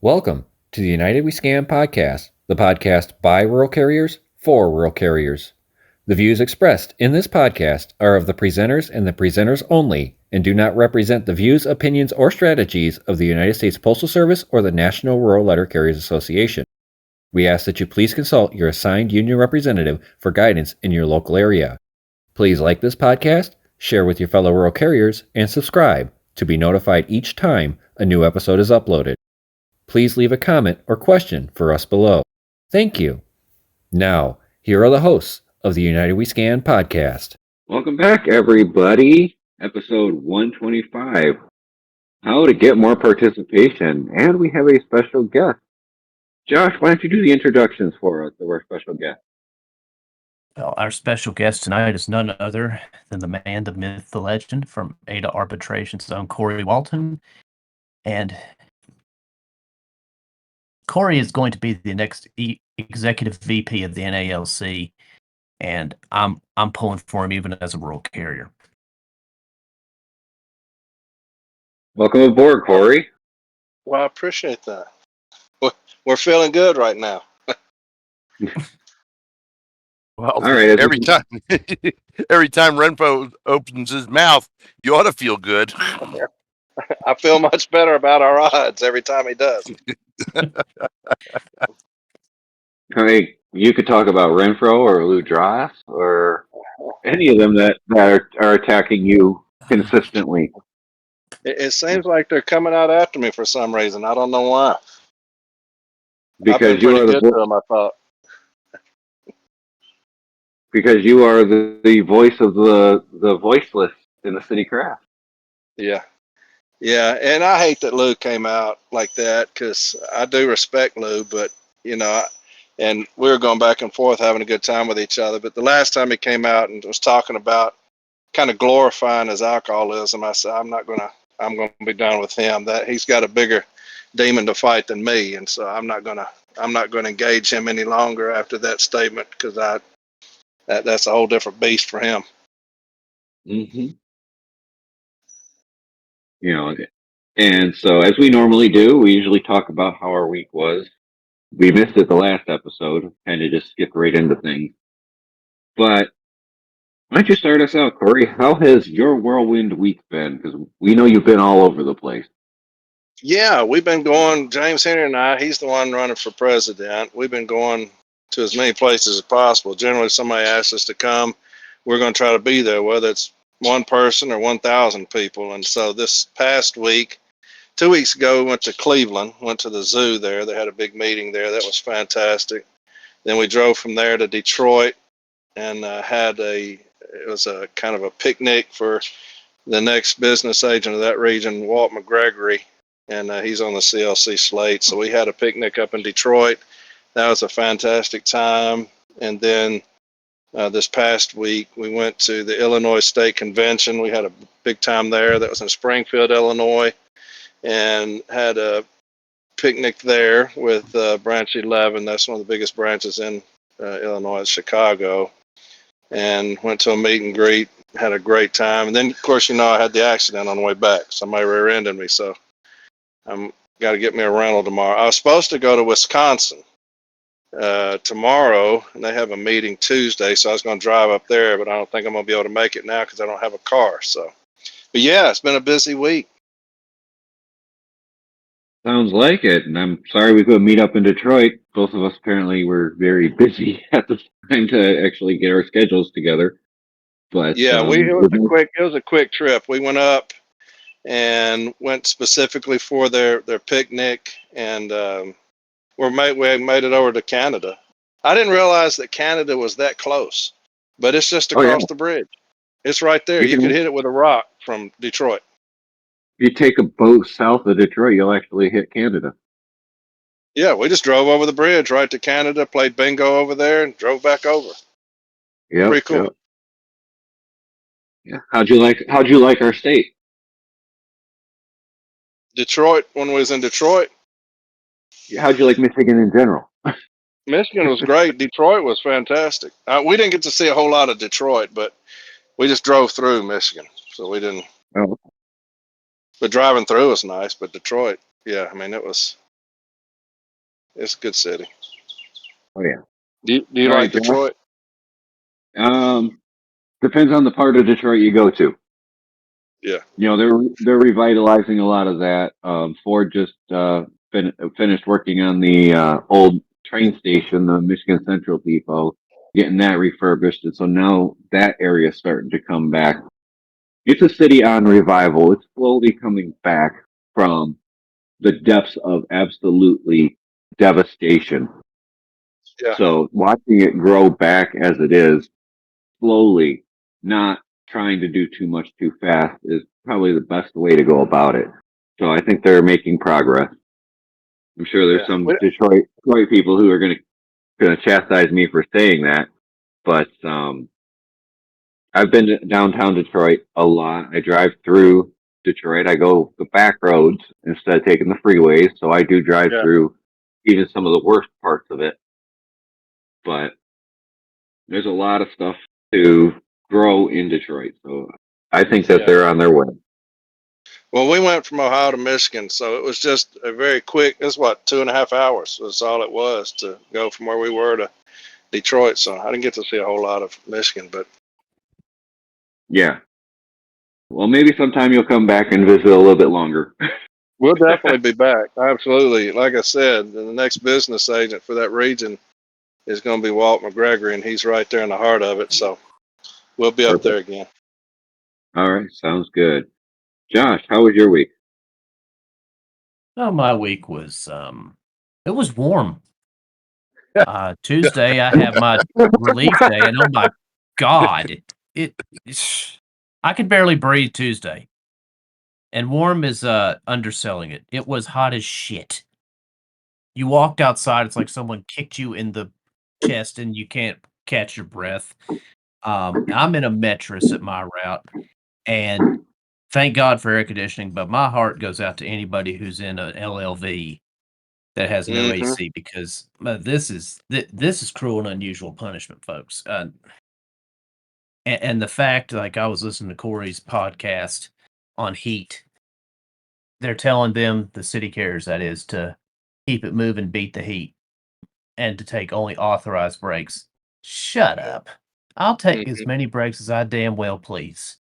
Welcome to the United We Scan podcast, the podcast by rural carriers for rural carriers. The views expressed in this podcast are of the presenters and the presenters only and do not represent the views, opinions, or strategies of the United States Postal Service or the National Rural Letter Carriers Association. We ask that you please consult your assigned union representative for guidance in your local area. Please like this podcast, share with your fellow rural carriers, and subscribe to be notified each time a new episode is uploaded. Please leave a comment or question for us below. Thank you. Now, here are the hosts of the United We Scan podcast. Welcome back, everybody. Episode 125. How to get more participation. And we have a special guest. Josh, why don't you do the introductions for us of our special guest? Well, our special guest tonight is none other than the man, the myth, the legend from Ada Arbitration Zone, Corey Walton. And Corey is going to be the next executive VP of the NALC, and I'm pulling for him even as a rural carrier. Welcome aboard, Corey. Well, I appreciate that. We're feeling good right now. Well, all right. every time Renfro opens his mouth, you ought to feel good. I feel much better about our odds every time he does. I mean, you could talk about Renfro or Lou Dras or any of them that are attacking you consistently. It seems like they're coming out after me for some reason. I don't know why. Because you are good to them, I thought. Because you are the voice of the voiceless in the city craft. Yeah, and I hate that Lou came out like that because I do respect Lou, but and we were going back and forth having a good time with each other. But the last time he came out and was talking about kind of glorifying his alcoholism, I said I'm going to be done with him. That he's got a bigger demon to fight than me, and so I'm not going to engage him any longer after that statement because that's a whole different beast for him. Mm-hmm. And so as we normally do, we usually talk about how our week was. We missed it the last episode, kind of just skipped right into things. But why don't you start us out, Corey? How has your whirlwind week been? Because we know you've been all over the place. Yeah, we've been going, James Henry and I, he's the one running for president. We've been going to as many places as possible. Generally, somebody asks us to come, we're going to try to be there, whether it's one person or 1,000 people. And so this past week, 2 weeks ago, we went to Cleveland, went to the zoo there. They had a big meeting there. That was fantastic. Then we drove from there to Detroit and it was a kind of a picnic for the next business agent of that region, Walt McGregory. And he's on the CLC slate. So we had a picnic up in Detroit. That was a fantastic time. And then this past week, we went to the Illinois State Convention. We had a big time there. That was in Springfield, Illinois, and had a picnic there with Branch 11. That's one of the biggest branches in Illinois, Chicago. And went to a meet and greet, had a great time. And then, of course, I had the accident on the way back. Somebody rear-ended me, so I'm got to get me a rental tomorrow. I was supposed to go to Wisconsin tomorrow, and they have a meeting Tuesday, so I was going to drive up there, but I don't think I'm going to be able to make it now because I don't have a car. So, but yeah, it's been a busy week. Sounds like it, and I'm sorry we couldn't meet up in Detroit. Both of us apparently were very busy at the time to actually get our schedules together. But yeah, it was a quick trip. We went up and went specifically for their picnic, and we made it over to Canada. I didn't realize that Canada was that close, but it's just across the bridge. It's right there. You could hit it with a rock from Detroit. If you take a boat south of Detroit, you'll actually hit Canada. Yeah, we just drove over the bridge right to Canada, played bingo over there, and drove back over. Yeah, pretty cool. Yep. Yeah. How'd you like our state? Detroit, when we was in Detroit. How'd you like Michigan in general? Michigan was great. Detroit was fantastic. We didn't get to see a whole lot of Detroit, but we just drove through Michigan, so we didn't. Oh. But driving through was nice. But Detroit, yeah, I mean, it was It's a good city. Oh yeah. Do you All like right, Josh. Detroit? Depends on the part of Detroit you go to. Yeah. You know, they're revitalizing a lot of that. Ford just finished working on the old train station, the Michigan Central Depot, getting that refurbished, and so now that area is starting to come back. It's a city on revival. It's slowly coming back from the depths of absolutely devastation. Yeah. So watching it grow back as it is slowly, not trying to do too much too fast, is probably the best way to go about it. So I think they're making progress. I'm sure there's Yeah. some Detroit people who are gonna chastise me for saying that, but I've been to downtown Detroit a lot. I drive through Detroit. I go the back roads instead of taking the freeways, so I do drive Yeah. through even some of the worst parts of it. But there's a lot of stuff to grow in Detroit, so I think that Yeah. they're on their way. Well, we went from Ohio to Michigan, so it was just a very quick. It's what 2.5 hours. That's all it was to go from where we were to Detroit. So I didn't get to see a whole lot of Michigan, but Yeah. Well, maybe sometime you'll come back and visit a little bit longer. we'll definitely be back. Absolutely. Like I said, the next business agent for that region is going to be Walt McGregor, and he's right there in the heart of it. So we'll be up there Perfect. again. All right, sounds good. Josh, how was your week? Oh, my week was it was warm. Tuesday I have my relief day, and oh my god, I could barely breathe Tuesday. And warm is underselling it. It was hot as shit. You walked outside, it's like someone kicked you in the chest and you can't catch your breath. I'm in a mattress at my route, and thank God for air conditioning, but my heart goes out to anybody who's in an LLV that has no Mm-hmm. AC because this is cruel and unusual punishment, folks. And the fact, like I was listening to Corey's podcast on heat, they're telling them, the city carriers that is, to keep it moving, beat the heat, and to take only authorized breaks. Shut up. I'll take as Mm-hmm. many breaks as I damn well please.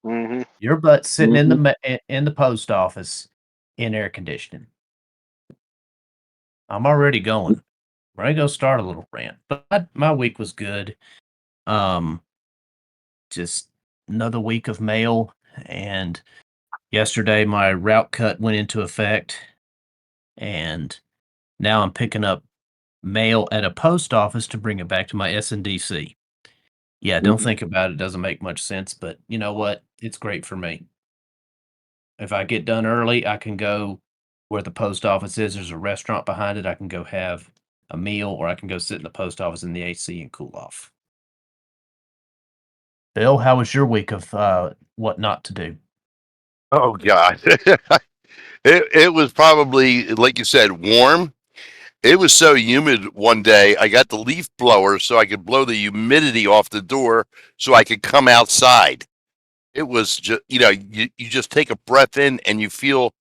Mm-hmm. Your butt sitting in Mm-hmm. in the post office in air conditioning. I'm already going. We're gonna go start a little rant, but my week was good. Um, just another week of mail, and yesterday my route cut went into effect, and now I'm picking up mail at a post office to bring it back to my SNDC. Yeah, don't think about it. Doesn't make much sense, but you know what? It's great for me. If I get done early, I can go where the post office is. There's a restaurant behind it. I can go have a meal, or I can go sit in the post office in the AC and cool off. Bill, how was your week of what not to do? Oh God. It was probably, like you said, warm. It was so humid one day. I got the leaf blower so I could blow the humidity off the door so I could come outside. It was just, you just take a breath in and you feel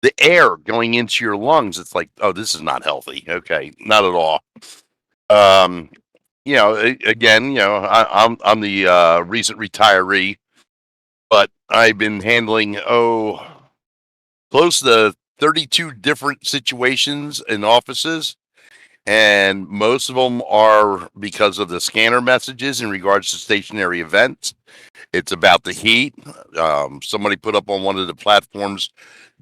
the air going into your lungs. It's like, oh, this is not healthy. Okay, not at all. Um, again, I'm the recent retiree, but I've been handling close to 32 different situations in offices, and most of them are because of the scanner messages in regards to stationary events. It's about the heat. Somebody put up on one of the platforms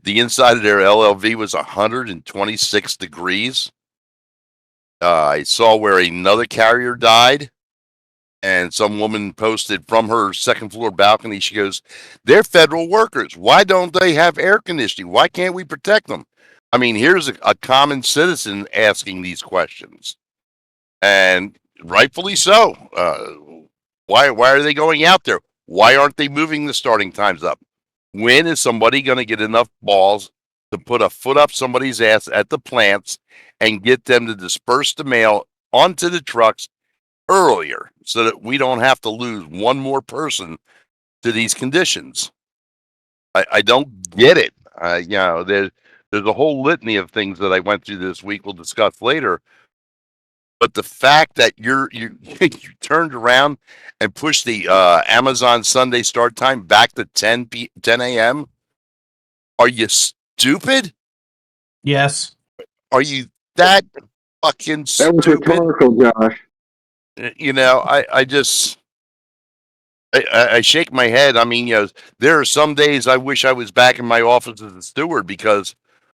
the inside of their LLV was 126 degrees. I saw where another carrier died, and some woman posted from her second floor balcony. She goes, "They're federal workers. Why don't they have air conditioning? Why can't we protect them?" I mean, here's a common citizen asking these questions, and rightfully so. Why are they going out there? Why aren't they moving the starting times up? When is somebody going to get enough balls to put a foot up somebody's ass at the plants and get them to disperse the mail onto the trucks earlier so that we don't have to lose one more person to these conditions? I don't get it. There's There's a whole litany of things that I went through this week we'll discuss later. But the fact that you you turned around and pushed the Amazon Sunday start time back to 10 a.m. Are you stupid? Yes. Are you that fucking That was stupid? rhetorical, Josh. You know, I just I shake my head. I mean, you know, there are some days I wish I was back in my office as a steward because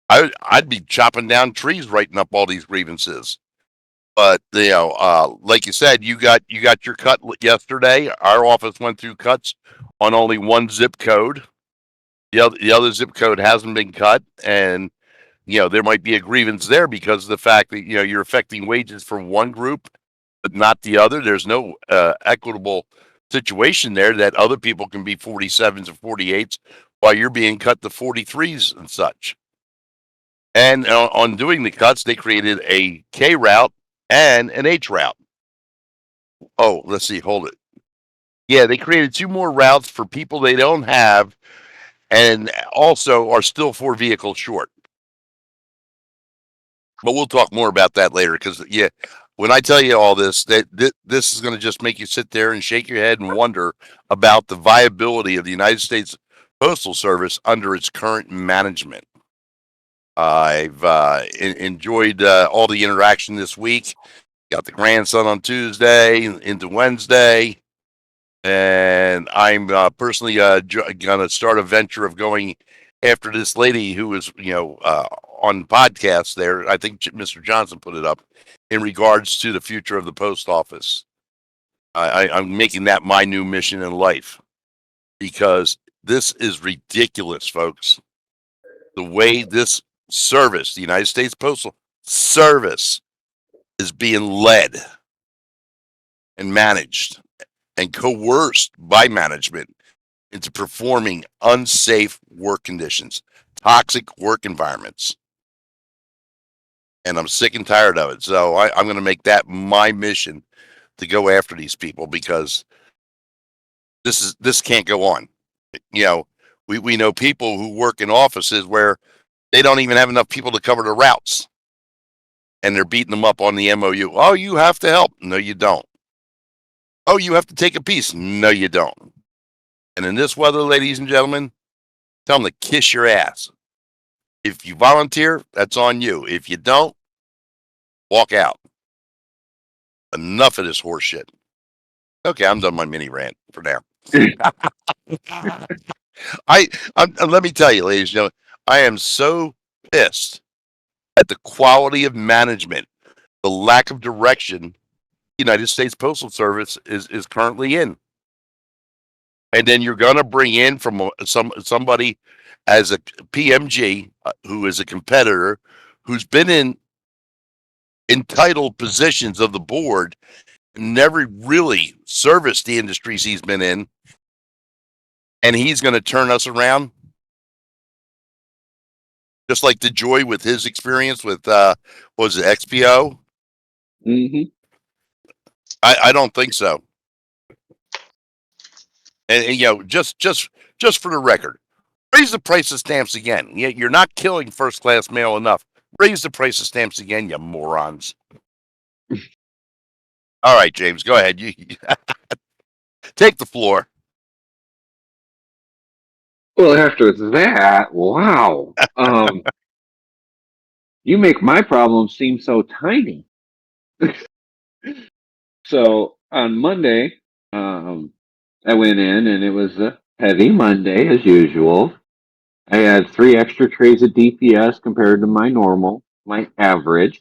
I'd be chopping down trees, writing up all these grievances. But you know, like you said, you got your cut yesterday. Our office went through cuts on only one zip code. The other zip code hasn't been cut, and you know there might be a grievance there because of the fact that you know you're affecting wages for one group but not the other. There's no equitable situation there that other people can be 47s and 48s while you're being cut to 43s and such. And on doing the cuts, they created a K route and an H route. Oh, let's see. Hold it. Yeah, they created two more routes for people they don't have and also are still 4 vehicles short. But we'll talk more about that later because, yeah, when I tell you all this, this is going to just make you sit there and shake your head and wonder about the viability of the United States Postal Service under its current management. I've enjoyed all the interaction this week. Got the grandson on Tuesday into Wednesday. And I'm personally going to start a venture of going after this lady who was, you know, on podcasts there. I think Mr. Johnson put it up in regards to the future of the post office. I'm making that my new mission in life because this is ridiculous, folks. The way this service, the United States Postal Service, is being led and managed and coerced by management into performing unsafe work conditions, toxic work environments. And I'm sick and tired of it. So I'm going to make that my mission to go after these people because this can't go on. You know, we know people who work in offices where they don't even have enough people to cover the routes. And they're beating them up on the MOU. Oh, you have to help. No, you don't. Oh, you have to take a piece. No, you don't. And in this weather, ladies and gentlemen, tell them to kiss your ass. If you volunteer, that's on you. If you don't, walk out. Enough of this horse shit. Okay, I'm done my mini rant for now. Let me tell you, ladies and gentlemen, I am so pissed at the quality of management, the lack of direction the United States Postal Service is currently in. And then you're going to bring in from somebody as a PMG who is a competitor who's been in entitled positions of the board, never really serviced the industries he's been in, and he's going to turn us around. Just like the Joy with his experience with what was it, XPO? Mm-hmm. I don't think so. And you know, just for the record, raise the price of stamps again. You're not killing first class mail enough. Raise the price of stamps again, you morons. All right, James, go ahead. You take the floor. Well, after that, wow. You make my problem seem so tiny. So on Monday, I went in and it was a heavy Monday as usual. I had 3 extra trays of DPS compared to my average.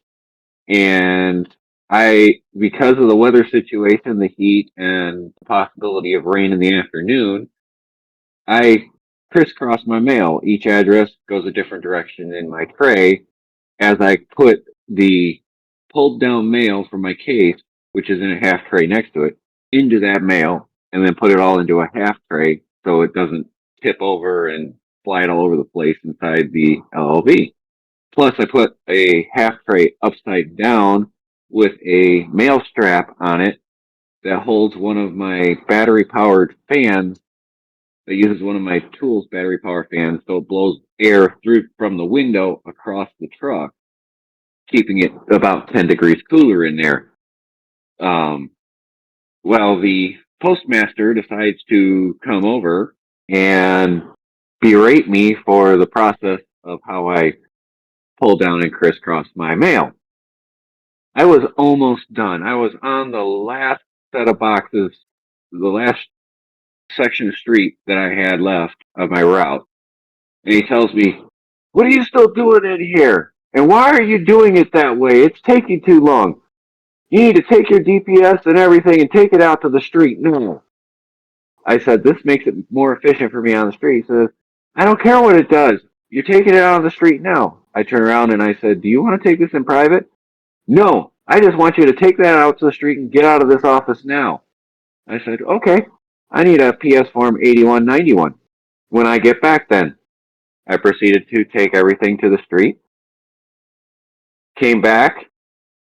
And because of the weather situation, the heat, and the possibility of rain in the afternoon, I crisscross my mail. Each address goes a different direction in my tray as I put the pulled down mail from my case, which is in a half tray next to it, into that mail, and then put it all into a half tray so it doesn't tip over and slide all over the place inside the LLV. Plus, I put a half tray upside down with a mail strap on it that holds one of my battery powered fans that uses one of my tools battery power fans, so it blows air through from the window across the truck, keeping it about 10 degrees cooler in there. Um, well, the postmaster decides to come over and berate me for the process of how I pull down and crisscross my mail. I was almost done. I was on the last set of boxes, the last section of street that I had left of my route. And he tells me, "What are you still doing in here? And why are you doing it that way? It's taking too long. You need to take your DPS and everything and take it out to the street now." I said, "This makes it more efficient for me on the street." He says, "I don't care what it does. You're taking it out on the street now." I turned around and I said, "Do you want to take this in private?" "No, I just want you to take that out to the street and get out of this office now." I said, "Okay, I need a PS Form 8191. When I get back then." I proceeded to take everything to the street, came back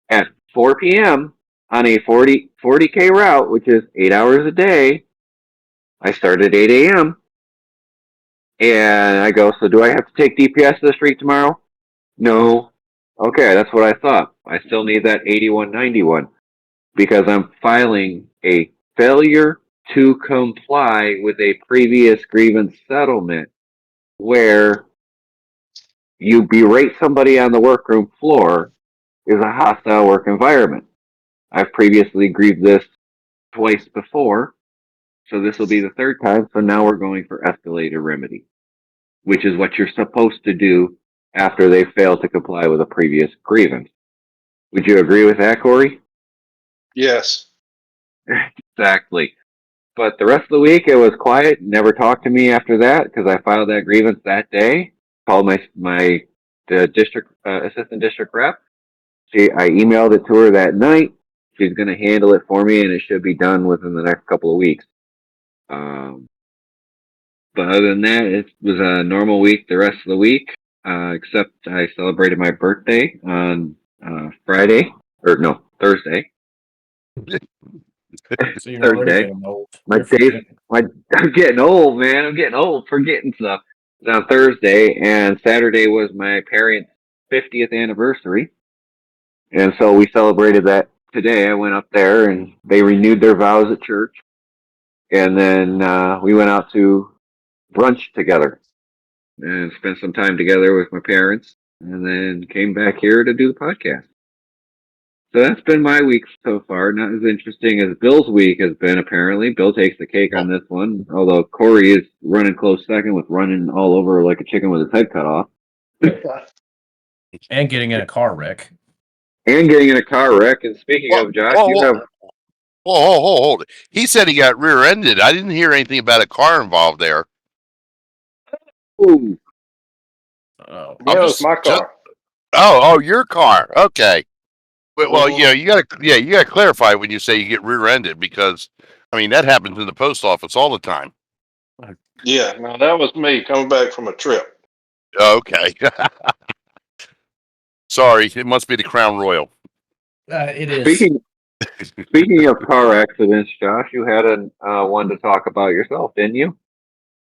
at 4 p.m. on a 40K route, which is 8 hours a day. I started at 8 a.m. and I go, "So do I have to take DPS to the street tomorrow?" "No." "Okay, that's what I thought. I still need that 8191 because I'm filing a failure to comply with a previous grievance settlement where you berate somebody on the workroom floor is a hostile work environment. I've previously grieved this twice before, so this will be the third time. So now we're going for escalated remedy, which is what you're supposed to do after they fail to comply with a previous grievance. Would you agree with that, Corey? Yes. Exactly. But the rest of the week, it was quiet. Never talked to me after that because I filed that grievance that day. Called my district assistant district rep. I emailed it to her that night. She's going to handle it for me, and it should be done within the next couple of weeks. Um, but other than that, it was a normal week the rest of the week, except I celebrated my birthday on Friday, or no, Thursday. So you're already Thursday. getting old. My You're days, forgetting. I'm getting old, man. I'm getting old forgetting stuff. It was on Thursday, and Saturday was my parents' 50th anniversary. And so we celebrated that today. I went up there and they renewed their vows at church. And then we went out to brunch together and spent some time together with my parents. And then came back here to do the podcast. So that's been my week so far. Not as interesting as Bill's week has been, apparently. Bill takes the cake on this one, although Corey is running close second with running all over like a chicken with his head cut off. And getting in a car wreck. And getting in a car wreck. And speaking of, Josh, you have... Hold it. He said he got rear-ended. I didn't hear anything about a car involved there. Ooh. Oh, Yeah, it was my car. Oh, your car. Okay. Well, yeah, you gotta clarify when you say you get rear-ended because, I mean, that happens in the post office all the time. Yeah, no, that was me coming back from a trip. Okay. Sorry, it must be the Crown Royal. it is. Speaking of car accidents, Josh, you had one to talk about yourself, didn't you?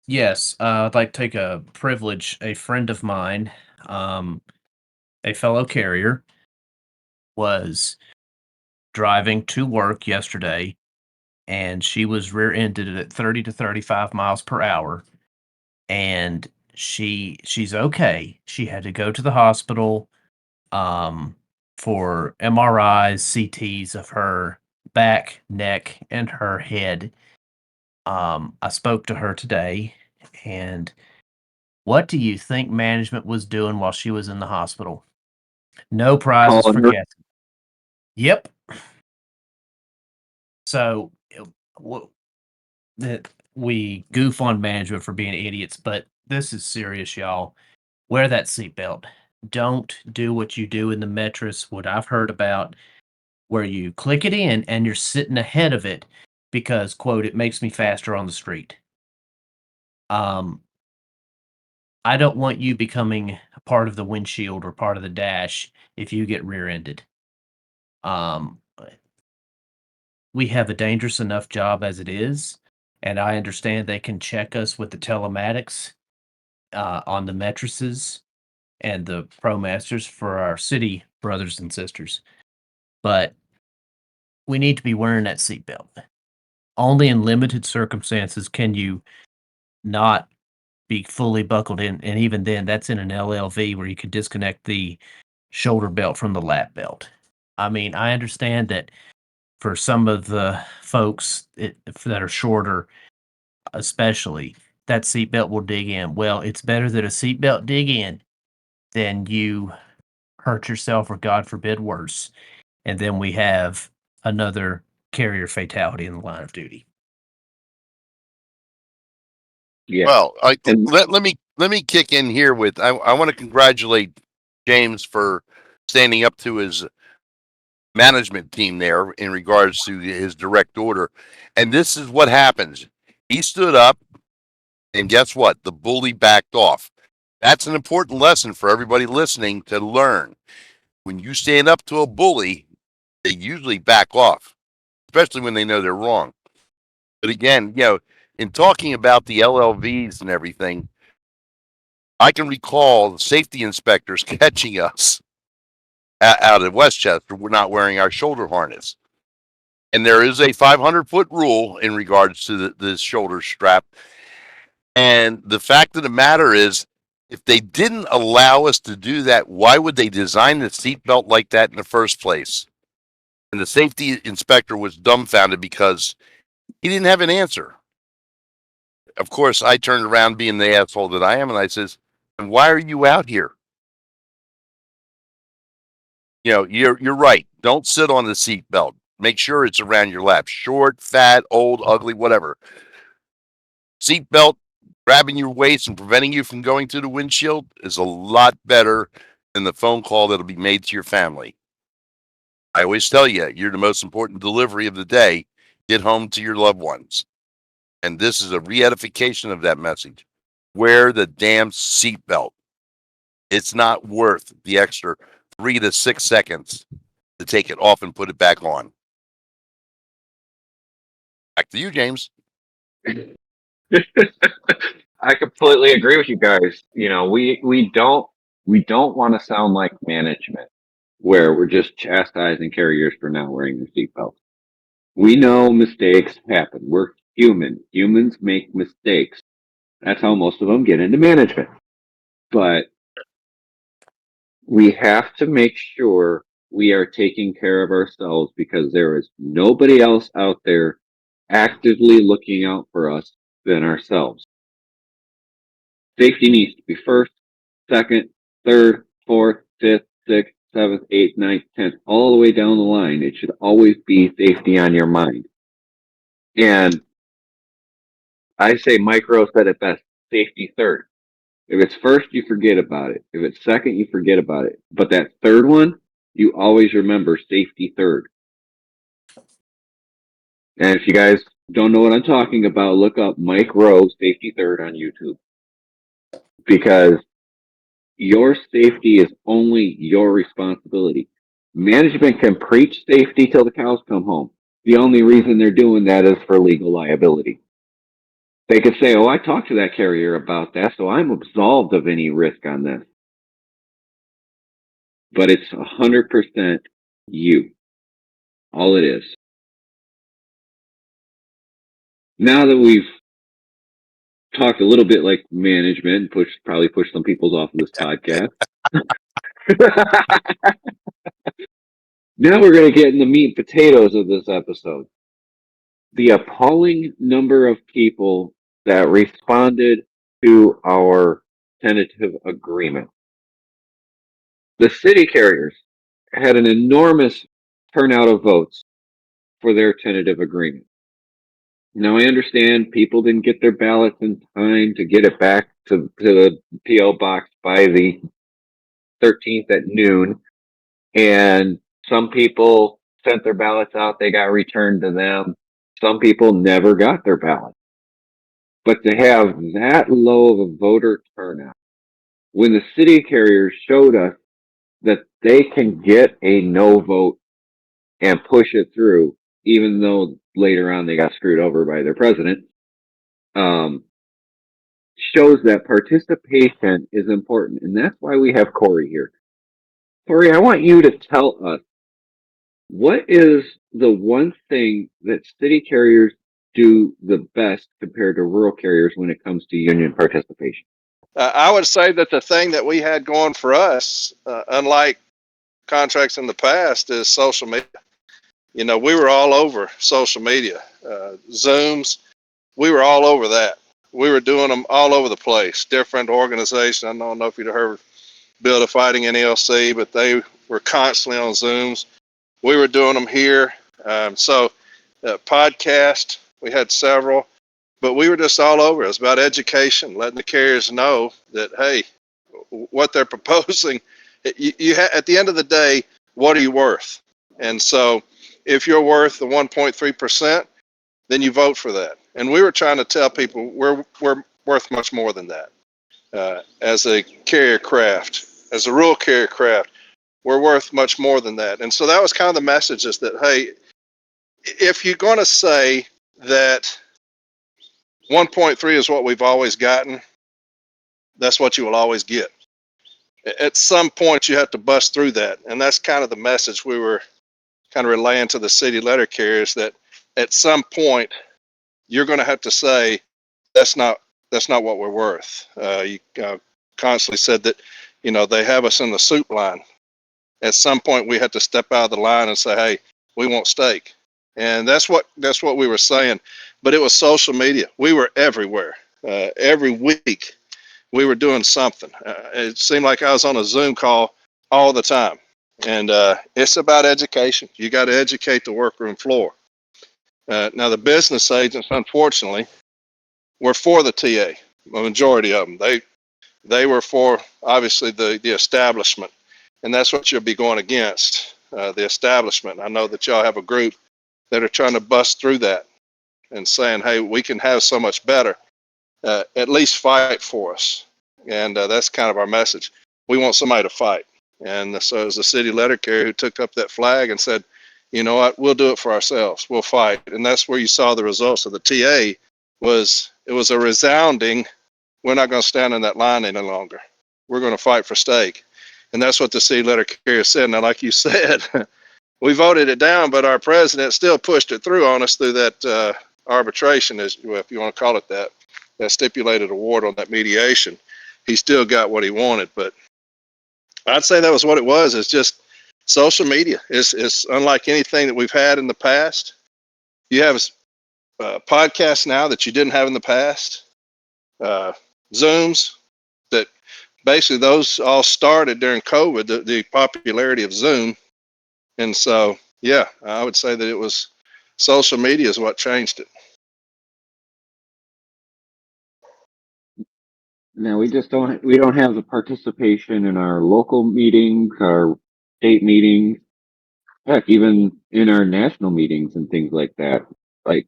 Yes, I'd like to take a privilege. A friend of mine, a fellow carrier, was driving to work yesterday, and she was rear-ended at 30 to 35 miles per hour. And she's okay. She had to go to the hospital for MRIs, CTs of her back, neck, and her head. I spoke to her today, and what do you think management was doing while she was in the hospital? No prizes for Calling her. guessing. Yep. So w- that we goof on management for being idiots, but this is serious, y'all. Wear that seatbelt. Don't do what you do in the Metris, what I've heard about, where you click it in and you're sitting ahead of it because, quote, it makes me faster on the street. I don't want you becoming a part of the windshield or part of the dash if you get rear-ended. Um, we have a dangerous enough job as it is, and I understand they can check us with the telematics. on the mattresses and the ProMasters for our city brothers and sisters. But we need to be wearing that seatbelt. Only in limited circumstances can you not be fully buckled in, and even then, that's in an LLV where you could disconnect the shoulder belt from the lap belt. I mean, I understand that for some of the folks that are shorter, especially, that seatbelt will dig in. Well, it's better that a seatbelt dig in than you hurt yourself or, God forbid, worse. And then we have another carrier fatality in the line of duty. Yeah. Well, And let me kick in here with I want to congratulate James for standing up to his management team there in regards to his direct order. And this is what happens. He stood up, and guess what? The bully backed off. That's an important lesson for everybody listening to learn. When you stand up to a bully, they usually back off, especially when they know they're wrong. But again, in talking about the LLVs and everything, I can recall the safety inspectors catching us out of Westchester. We're not wearing our shoulder harness. And there is a 500-foot rule in regards to the shoulder strap. And the fact of the matter is, if they didn't allow us to do that, why would they design the seatbelt like that in the first place? And the safety inspector was dumbfounded because he didn't have an answer. Of course, I turned around being the asshole that I am, and I says, and why are you out here? You're right. Don't sit on the seatbelt. Make sure it's around your lap. Short, fat, old, ugly, whatever. Seatbelt grabbing your waist and preventing you from going through the windshield is a lot better than the phone call that'll be made to your family. I always tell you, you're the most important delivery of the day. Get home to your loved ones. And this is a re-edification of that message. Wear the damn seatbelt. It's not worth the extra 3 to 6 seconds to take it off and put it back on. Back to you, James. I completely agree with you guys. We don't want to sound like management where we're just chastising carriers for not wearing their seatbelts. We know mistakes happen. We're human. Humans make mistakes. That's how most of them get into management. But we have to make sure we are taking care of ourselves because there is nobody else out there actively looking out for us than ourselves. Safety needs to be first, second, third, fourth, fifth, sixth, seventh, eighth, ninth, 10th, all the way down the line. It should always be safety on your mind. And I say Mike Rowe said it best, safety third. If it's first, you forget about it. If it's second, you forget about it. But that third one, you always remember safety third. And if you guys don't know what I'm talking about, look up Mike Rowe safety third on YouTube. Because your safety is only your responsibility. Management can preach safety till the cows come home. The only reason they're doing that is for legal liability. They could say, oh, I talked to that carrier about that, so I'm absolved of any risk on this. But it's 100% you. All it is. Now that we've talked a little bit like management, probably pushed some people off of this podcast. Now we're going to get in the meat and potatoes of this episode. The appalling number of people that responded to our tentative agreement. The city carriers had an enormous turnout of votes for their tentative agreement. Now, I understand people didn't get their ballots in time to get it back to the P.O. box by the 13th at noon. And some people sent their ballots out, they got returned to them. Some people never got their ballot. But to have that low of a voter turnout, when the city carriers showed us that they can get a no vote and push it through, even though later on they got screwed over by their president, shows that participation is important. And that's why we have Corey here. Corey, I want you to tell us, what is the one thing that city carriers do the best compared to rural carriers when it comes to union participation? I would say that the thing that we had going for us, unlike contracts in the past, is social media. You know, we were all over social media, Zooms. We were all over that. We were doing them all over the place. Different organizations. I don't know if you'd heard Build a Fighting NELC, but they were constantly on Zooms. We were doing them here. Podcast, we had several, but we were just all over. It was about education, letting the carriers know that, hey, what they're proposing, at the end of the day, what are you worth? And so if you're worth the 1.3%, then you vote for that. And we were trying to tell people we're worth much more than that. As a carrier craft, as a rural carrier craft, we're worth much more than that. And so that was kind of the message, is that, hey, if you're going to say that 1.3 is what we've always gotten, that's what you will always get. At some point, you have to bust through that. And that's kind of the message we were kind of relaying to the city letter carriers, that at some point, you're going to have to say, that's not what we're worth. You constantly said that, you know, they have us in the soup line. At some point, we had to step out of the line and say, hey, we want steak. And that's what we were saying. But it was social media. We were everywhere. Every week, we were doing something. It seemed like I was on a Zoom call all the time. And it's about education. You got to educate the workroom floor. Now, the business agents, unfortunately, were for the TA. The majority of them. They were for, obviously, the establishment. And that's what you'll be going against, the establishment. I know that y'all have a group that are trying to bust through that and saying, hey, we can have so much better. At least fight for us. And that's kind of our message. We want somebody to fight. And so it was the city letter carrier who took up that flag and said, you know what, we'll do it for ourselves. We'll fight. And that's where you saw the results of the TA. It was a resounding, we're not going to stand in that line any longer. We're going to fight for steak. And that's what the city letter carrier said. Now, like you said, we voted it down, but our president still pushed it through on us through that arbitration, if you want to call it that stipulated award on that mediation. He still got what he wanted, but I'd say that was what it was. It's just social media. It's unlike anything that we've had in the past. You have podcasts now that you didn't have in the past, Zooms that basically those all started during COVID, the popularity of Zoom. And so, yeah, I would say that it was social media is what changed it. Now we don't have the participation in our local meetings, our state meetings, heck, even in our national meetings and things like that. Like,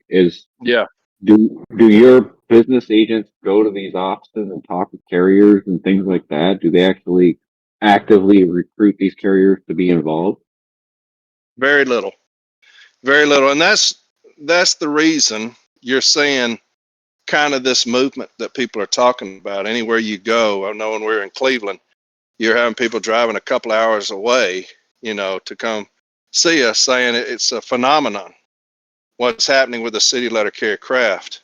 Yeah. do your business agents go to these offices and talk with carriers and things like that? Do they actually actively recruit these carriers to be involved? Very little. Very little. And that's the reason you're seeing kind of this movement that people are talking about. Anywhere you go, I know when we're in Cleveland, you're having people driving a couple hours away, you know, to come see us, saying it's a phenomenon, what's happening with the city letter carrier craft.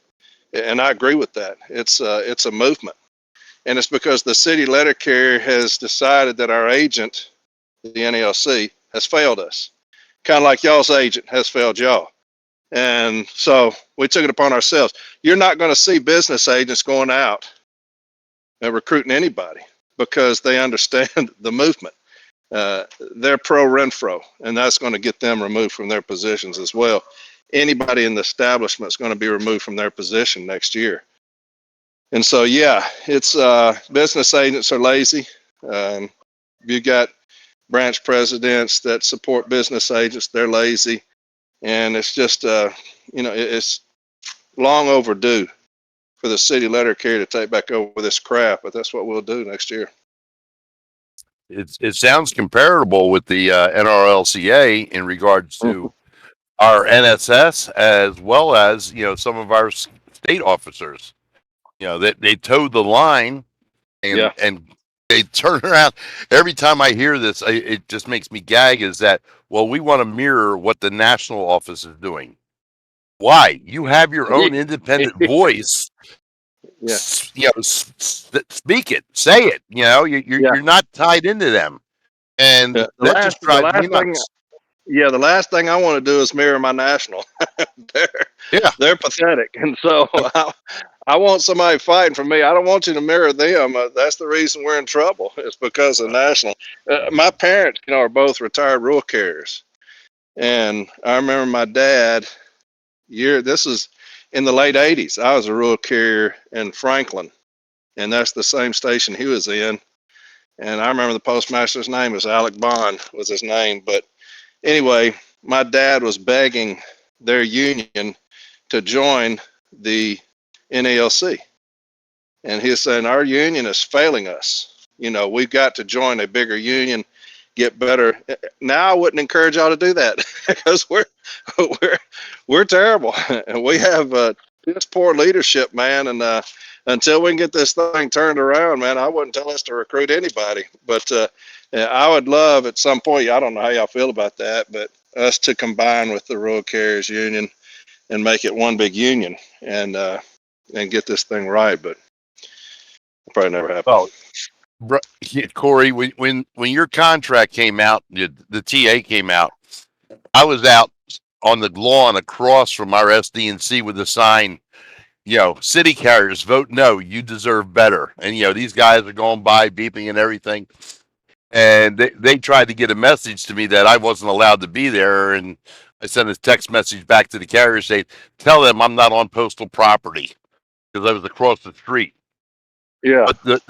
And I agree with that. It's a movement. And it's because the city letter carrier has decided that our agent, the NALC, has failed us. Kind of like y'all's agent has failed y'all. And so we took it upon ourselves. You're not going to see business agents going out and recruiting anybody because they understand the movement. They're pro Renfro, and that's going to get them removed from their positions as well. Anybody in the establishment is going to be removed from their position next year. And so, yeah, it's business agents are lazy. You got branch presidents that support business agents, they're lazy. And it's just, it's long overdue for the city letter carrier to take back over this crap, but that's what we'll do next year. It sounds comparable with the NRLCA in regards to our NSS, as well as some of our state officers. they towed the line, Yeah. and they turn around. Every time I hear this, it just makes me gag. Is that, well, we want to mirror what the national office is doing. Why? You have your own independent voice. Yeah. Speak it, say it. Yeah. You're not tied into them, and The that last, just the drives me last thing, nuts. yeah, the last thing I want to do is mirror my national. they're, Yeah. they're pathetic, and so I want somebody fighting for me. I don't want you to mirror them. That's the reason we're in trouble. It's because of national. My parents, are both retired rural carriers, and I remember my dad. This is in the late '80s. I was a rural carrier in Franklin, and that's the same station he was in. And I remember the postmaster's name was Alec Bond was his name. But anyway, my dad was begging their union to join the NALC. And he was saying, our union is failing us. We've got to join a bigger union, get better. Now I wouldn't encourage y'all to do that because we're we're terrible and we have this poor leadership, man. And until we can get this thing turned around, man, I wouldn't tell us to recruit anybody. But I would love at some point. I don't know how y'all feel about that, but us to combine with the Rural Carriers Union and make it one big union and get this thing right. But it'll probably never happen. Oh, Corey, when your contract came out, the TA came out, I was out on the lawn across from our SDNC with a sign, city carriers vote no, you deserve better. And these guys are going by beeping and everything. And they tried to get a message to me that I wasn't allowed to be there. And I sent a text message back to the carrier saying, tell them I'm not on postal property, because I was across the street. Yeah. But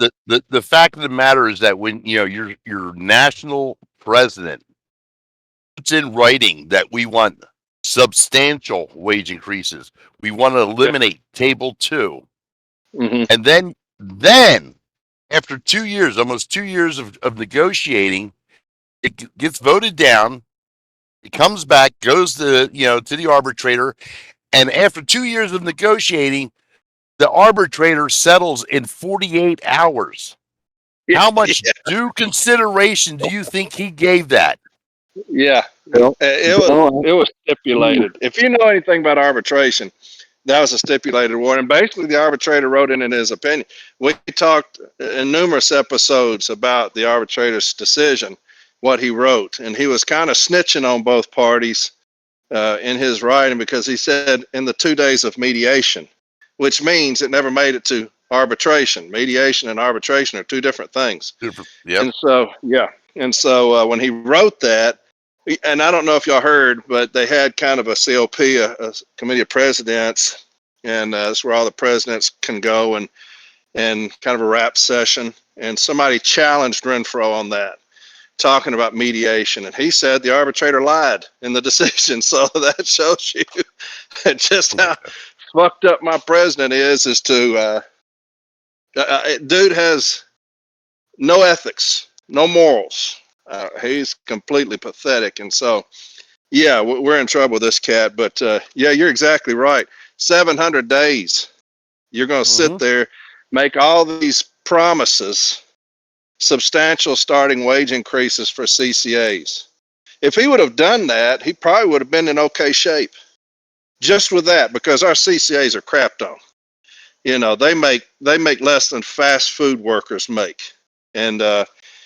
the fact of the matter is that when your national president puts in writing that we want substantial wage increases, we want to eliminate table 2, Mm-hmm. and then after 2 years, almost 2 years of negotiating, it gets voted down. It comes back, goes to the arbitrator, and after 2 years of negotiating, the arbitrator settles in 48 hours. How much due consideration do you think he gave that? Yeah, Bill, it was stipulated. If you know anything about arbitration, that was a stipulated award, and basically the arbitrator wrote in his opinion. We talked in numerous episodes about the arbitrator's decision, what he wrote, and he was kind of snitching on both parties in his writing because he said in the 2 days of mediation, which means it never made it to arbitration. Mediation and arbitration are two different things. Yep. And so, yeah. And so when he wrote that, and I don't know if y'all heard, but they had kind of a COP, a committee of presidents, and that's where all the presidents can go and kind of a rap session. And somebody challenged Renfro on that, talking about mediation, and he said the arbitrator lied in the decision. So that shows you just how fucked up my president is to dude has no ethics, no morals. He's completely pathetic. And so, yeah, we're in trouble with this cat. But yeah, you're exactly right. 700 days. You're going to sit there, make all these promises, substantial starting wage increases for CCAs. If he would have done that, he probably would have been in okay shape just with that, because our CCAs are crapped on. They make less than fast food workers make. And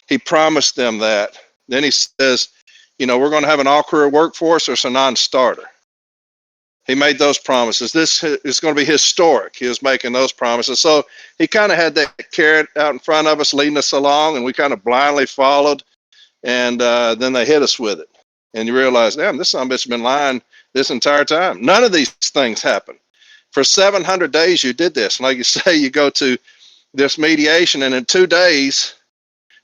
he promised them that. Then he says, we're going to have an all-career workforce or it's a non-starter. He made those promises. This is going to be historic. He was making those promises. So he kind of had that carrot out in front of us, leading us along, and we kind of blindly followed. And then they hit us with it. And you realize, damn, this son of a bitch has been lying this entire time. None of these things happened. For 700 days, you did this. And like you say, you go to this mediation, and in 2 days,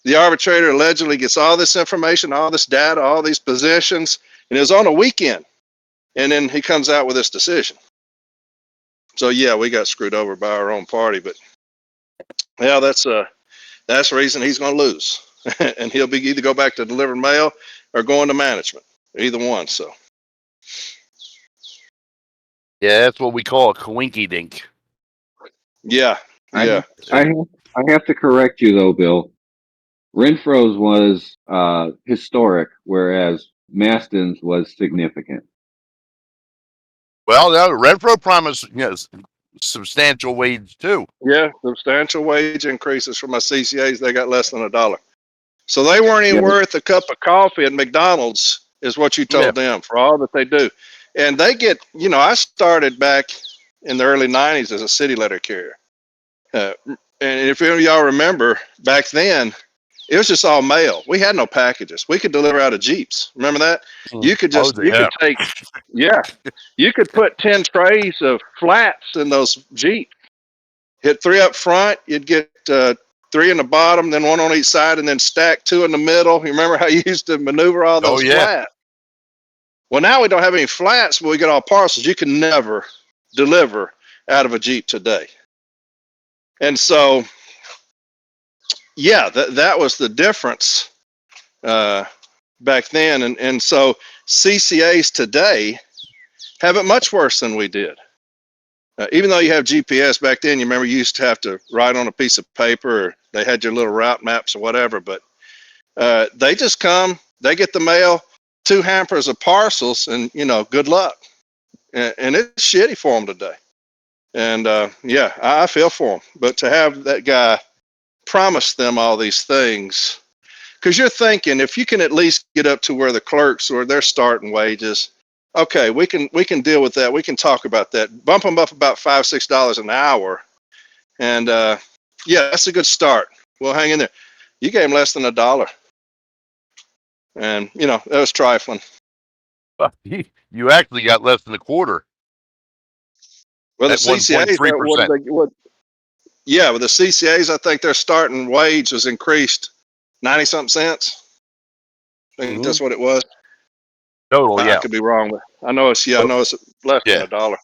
the arbitrator allegedly gets all this information, all this data, all these positions, and it was on a weekend. And then he comes out with this decision. So yeah, we got screwed over by our own party, but yeah, that's the reason he's going to lose, and he'll be either go back to delivering mail or go into management, either one. So Yeah, that's what we call a coinky dink. yeah, Yeah. I have to correct you though, Bill. Renfro's was historic, whereas Maston's was significant. Well, no, Renfro promised substantial wage too. Yeah. Substantial wage increases for my CCAs. They got less than $1. So they weren't even Yeah. worth a cup of coffee at McDonald's, is what you told them for all that they do. And they get, I started back in the early 90s as a city letter carrier. And if any of y'all remember, back then, it was just all mail. We had no packages. We could deliver out of Jeeps. Remember that? You could Oh, you yeah. could take, yeah, you could put 10 trays of flats in those Jeeps. Hit 3 up front, you'd get 3 in the bottom, then 1 on each side, and then stack 2 in the middle. You remember how you used to maneuver all those yeah. flats? Well, now we don't have any flats, but we get all parcels. You can never deliver out of a Jeep today. And so, yeah, that was the difference back then. And so CCAs today have it much worse than we did. Even though you have GPS back then, you remember you used to have to write on a piece of paper, or they had your little route maps or whatever, but they just come, they get the mail, 2 hampers of parcels, and, good luck. And it's shitty for them today. And yeah, I feel for them. But to have that guy promise them all these things, because you're thinking if you can at least get up to where the clerks or their starting wages, okay, we can deal with that. We can talk about that. Bump them up about $5-6 an hour, and yeah, that's a good start. We'll hang in there. You gave him less than $1, and that was trifling. You actually got less than a quarter. Well, the At CCAs, 1.3%. Yeah, with the CCAs, I think their starting wage was increased 90-something cents. I think that's what it was. Total, I could be wrong, but I know it's less than $1.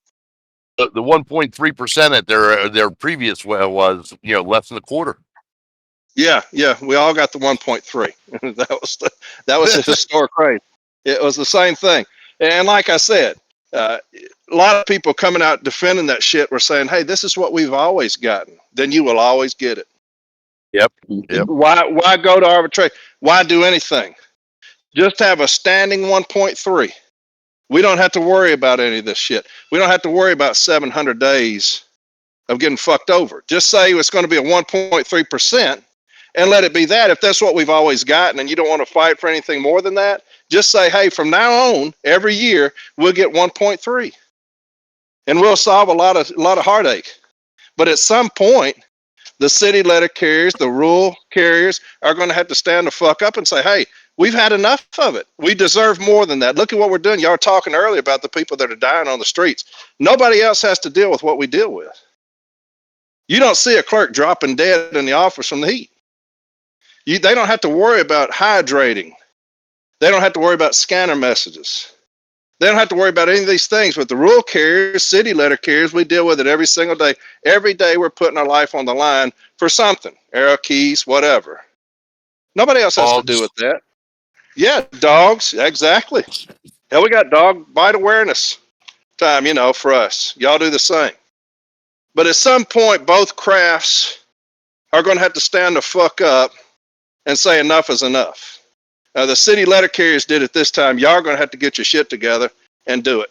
The 1.3% at their previous was less than a quarter. Yeah, we all got the 1.3. that was a historic rate. It was the same thing, and like I said, a lot of people coming out defending that shit were saying, "Hey, this is what we've always gotten. Then you will always get it." Yep. Why go to arbitration? Why do anything? Just have a standing 1.3. We don't have to worry about any of this shit. We don't have to worry about 700 days of getting fucked over. Just say it's going to be a 1.3%. And let it be that. If that's what we've always gotten and you don't want to fight for anything more than that, just say, hey, from now on, every year, we'll get 1.3. And we'll solve a lot of heartache. But at some point, the city letter carriers, the rural carriers are going to have to stand the fuck up and say, hey, we've had enough of it. We deserve more than that. Look at what we're doing. Y'all were talking earlier about the people that are dying on the streets. Nobody else has to deal with what we deal with. You don't see a clerk dropping dead in the office from the heat. They don't have to worry about hydrating. They don't have to worry about scanner messages. They don't have to worry about any of these things. With the rural carriers, city letter carriers, we deal with it every single day. Every day we're putting our life on the line for something. Arrow keys, whatever. Nobody else has to do with that. Yeah, dogs, exactly. Hell, we got dog bite awareness time, for us. Y'all do the same. But at some point, both crafts are going to have to stand the fuck up and say enough is enough. The city letter carriers did it this time. Y'all are going to have to get your shit together and do it.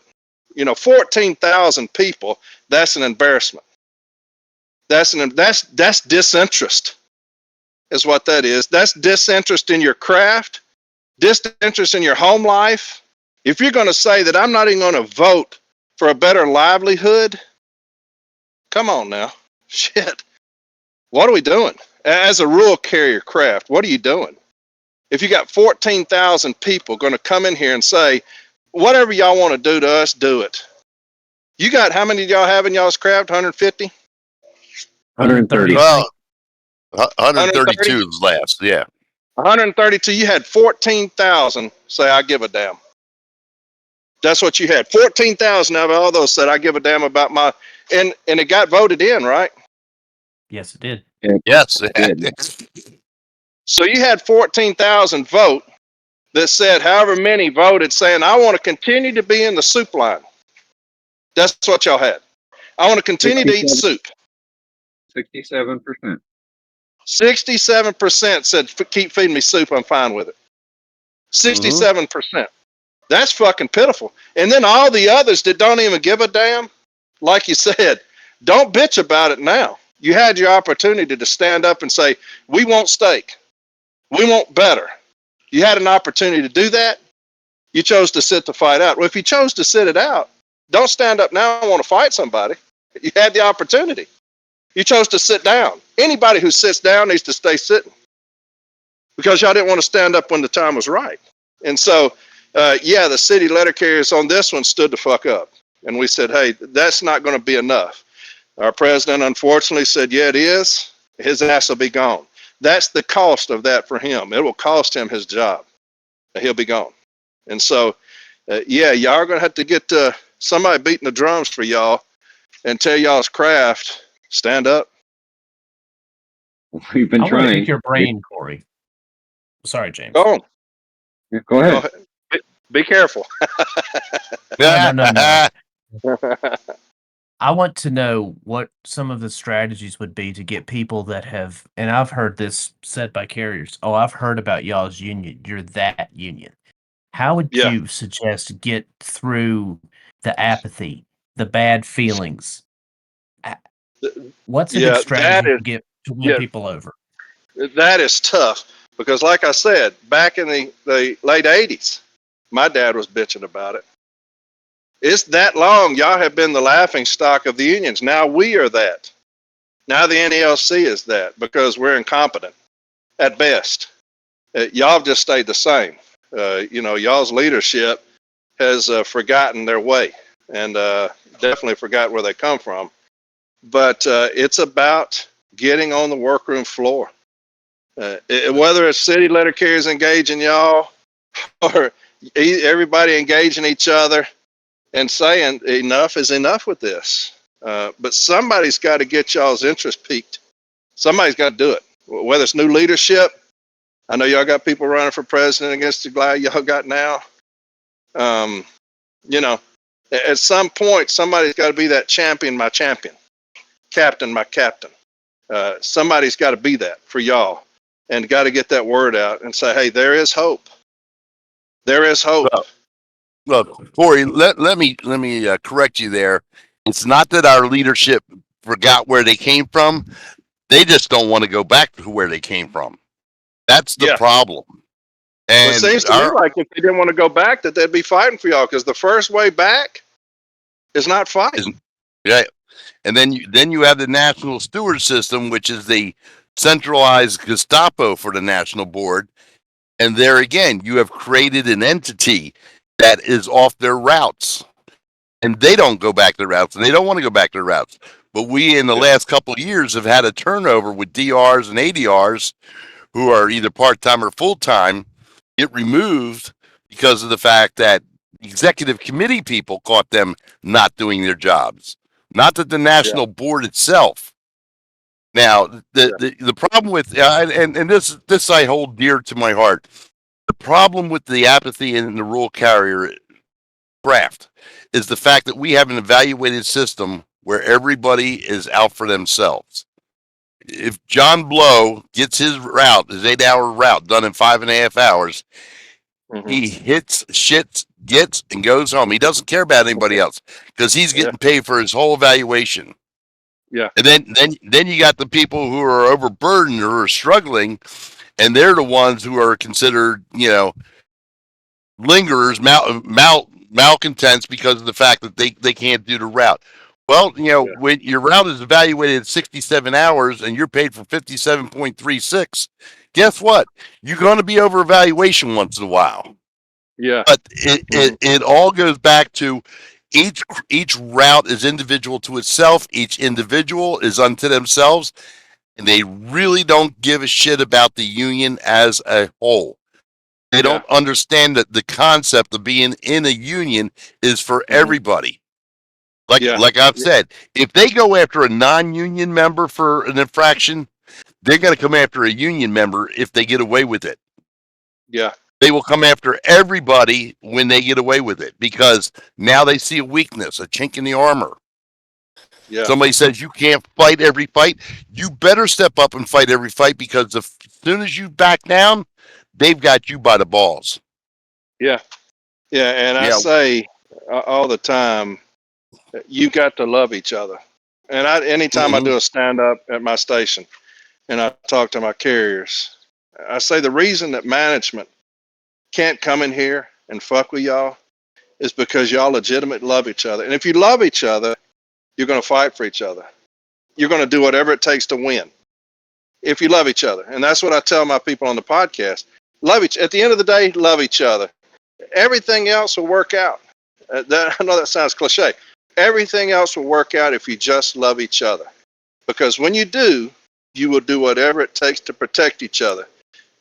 14,000 people, that's an embarrassment. That's disinterest is what that is. That's disinterest in your craft, disinterest in your home life. If you're going to say that I'm not even going to vote for a better livelihood, come on now. Shit. What are we doing? As a rural carrier craft, what are you doing? If you got 14,000 people going to come in here and say, whatever y'all want to do to us, do it. You got, how many of y'all have in y'all's craft? 150? 130. Well, 132 is last. Yeah. 132. You had 14,000 say, I give a damn. That's what you had. 14,000 out of all those said, I give a damn about my, and it got voted in, right? Yes, it did. Yes. So you had 14,000 vote that said, however many voted saying, I want to continue to be in the soup line. That's what y'all had. I want to continue to eat soup. 67%. 67% said, keep feeding me soup, I'm fine with it. 67%. That's fucking pitiful. And then all the others that don't even give a damn, like you said, don't bitch about it now. You had your opportunity to stand up and say, we want steak. We want better. You had an opportunity to do that. You chose to sit the fight out. Well, if you chose to sit it out, don't stand up now and want to fight somebody. You had the opportunity. You chose to sit down. Anybody who sits down needs to stay sitting because y'all didn't want to stand up when the time was right. And so, yeah, the city letter carriers on this one stood the fuck up. And we said, hey, that's not going to be enough. Our president, unfortunately, said, yeah, it is. His ass will be gone. That's the cost of that for him. It will cost him his job. He'll be gone. And so, yeah, y'all are going to have to get somebody beating the drums for y'all and tell y'all's craft, stand up. We've been I want to trying. pick your brain, Corey. Sorry, James. Go on. Yeah, go ahead. Go ahead. Be careful. No. I want to know what some of the strategies would be to get people that have, and I've heard this said by carriers, oh, I've heard about y'all's union. You're that union. How would Yeah. you suggest to get through the apathy, the bad feelings? What's a Yeah, good strategy to win yeah. people over? That is tough because, like I said, back in the late 80s, my dad was bitching about it. It's that long. Y'all have been the laughing stock of the unions. Now we are that. Now the NELC is that because we're incompetent at best. Y'all have just stayed the same. Y'all's leadership has forgotten their way and definitely forgot where they come from. But it's about getting on the workroom floor. Whether it's city letter carriers engaging y'all or everybody engaging each other and saying enough is enough with this. But somebody's got to get y'all's interest peaked. Somebody's got to do it. Whether it's new leadership, I know y'all got people running for president against the guy y'all got now. At some point, somebody's got to be that champion, my champion, captain, my captain. Somebody's got to be that for y'all and got to get that word out and say, hey, there is hope. There is hope. Well, Corey, let me correct you there. It's not that our leadership forgot where they came from. They just don't want to go back to where they came from. That's the problem. Well, it And seems to me like if they didn't want to go back, that they'd be fighting for y'all because the first way back is not fighting. Yeah, and then you have the national steward system, which is the centralized Gestapo for the national board. And there again, you have created an entity that is off their routes. And they don't go back to their routes, and they don't want to go back to their routes. But we, in the last couple of years, have had a turnover with DRs and ADRs who are either part-time or full-time get removed because of the fact that executive committee people caught them not doing their jobs. Not that the national board itself. Now, the problem with, and this I hold dear to my heart, the problem with the apathy in the rural carrier craft is the fact that we have an evaluated system where everybody is out for themselves. If John Blow gets his 8-hour route done in 5.5 hours, he hits, shits, gets, and goes home. He doesn't care about anybody else because he's getting paid for his whole evaluation. Yeah. And then you got the people who are overburdened or are struggling, and they're the ones who are considered, lingerers, malcontents because of the fact that they can't do the route. Well, when your route is evaluated at 67 hours and you're paid for 57.36, guess what? You're going to be over evaluation once in a while. Yeah. But it all goes back to each route is individual to itself. Each individual is unto themselves, and they really don't give a shit about the union as a whole. They don't understand that the concept of being in a union is for everybody. Like I've said, if they go after a non-union member for an infraction, they're going to come after a union member if they get away with it. Yeah. They will come after everybody when they get away with it because now they see a weakness, a chink in the armor. Yeah. Somebody says you can't fight every fight. You better step up and fight every fight, because as soon as you back down, they've got you by the balls. Yeah. Yeah. And I Yeah. say all the time, you got to love each other. And anytime I Mm-hmm. do a stand up at my station and I talk to my carriers, I say the reason that management can't come in here and fuck with y'all is because y'all legitimately love each other. And if you love each other, you're going to fight for each other. You're going to do whatever it takes to win if you love each other. And that's what I tell my people on the podcast. At the end of the day, love each other. Everything else will work out. I know that sounds cliche. Everything else will work out if you just love each other. Because when you do, you will do whatever it takes to protect each other.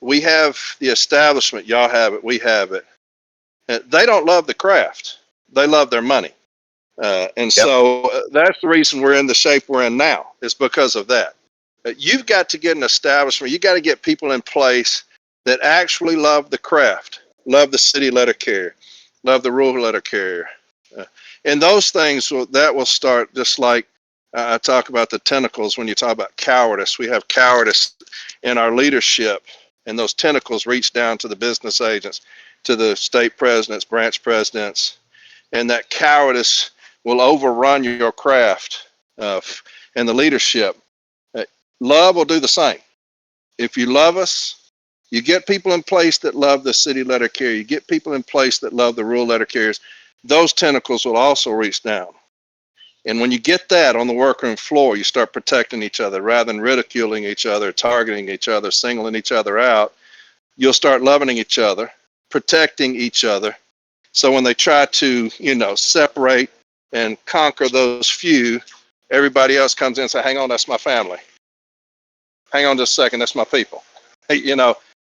We have the establishment. Y'all have it. We have it. They don't love the craft. They love their money. And Yep. so that's the reason we're in the shape we're in now. It's because of that. You've got to get an establishment. You got to get people in place that actually love the craft, love the city letter carrier, love the rural letter carrier. And those things that will start just like I talk about the tentacles when you talk about cowardice. We have cowardice in our leadership, and those tentacles reach down to the business agents, to the state presidents, branch presidents, and that cowardice will overrun your craft and the leadership. Love will do the same. If you love us, you get people in place that love the city letter carrier. You get people in place that love the rural letter carriers. Those tentacles will also reach down. And when you get that on the workroom floor, you start protecting each other rather than ridiculing each other, targeting each other, singling each other out. You'll start loving each other, protecting each other. So when they try to, separate and conquer those few, everybody else comes in and says, hang on, that's my family. Hang on just a second, that's my people. Hey,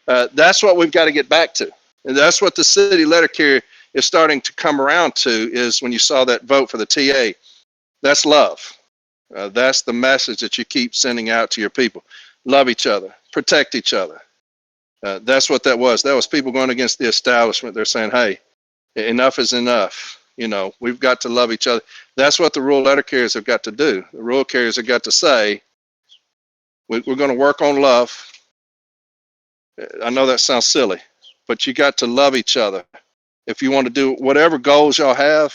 that's what we've got to get back to. And that's what the city letter carrier is starting to come around to, is when you saw that vote for the TA. That's love. That's the message that you keep sending out to your people. Love each other, protect each other. That's what that was. That was people going against the establishment. They're saying, hey, enough is enough. We've got to love each other. That's what the rural letter carriers have got to do. The rural carriers have got to say, we're going to work on love. I know that sounds silly, but you got to love each other. If you want to do whatever goals y'all have,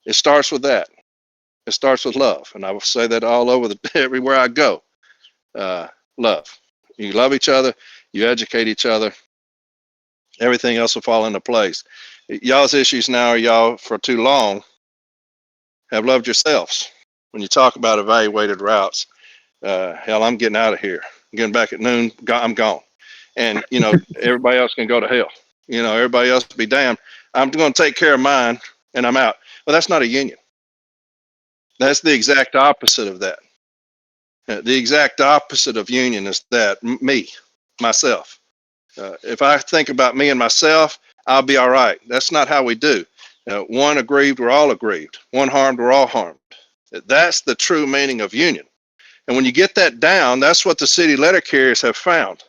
it starts with that. It starts with love. And I will say that all over everywhere I go. Love. You love each other, you educate each other, everything else will fall into place. Y'all's issues now are y'all for too long have loved yourselves. When you talk about evaluated routes, hell, I'm getting out of here. I'm getting back at noon. I'm gone. And, everybody else can go to hell. Everybody else be damned. I'm going to take care of mine and I'm out. Well, that's not a union. That's the exact opposite of that. The exact opposite of union is that me, myself. If I think about me and myself, I'll be all right. That's not how we do. One aggrieved, we're all aggrieved. One harmed, we're all harmed. That's the true meaning of union. And when you get that down, that's what the city letter carriers have found,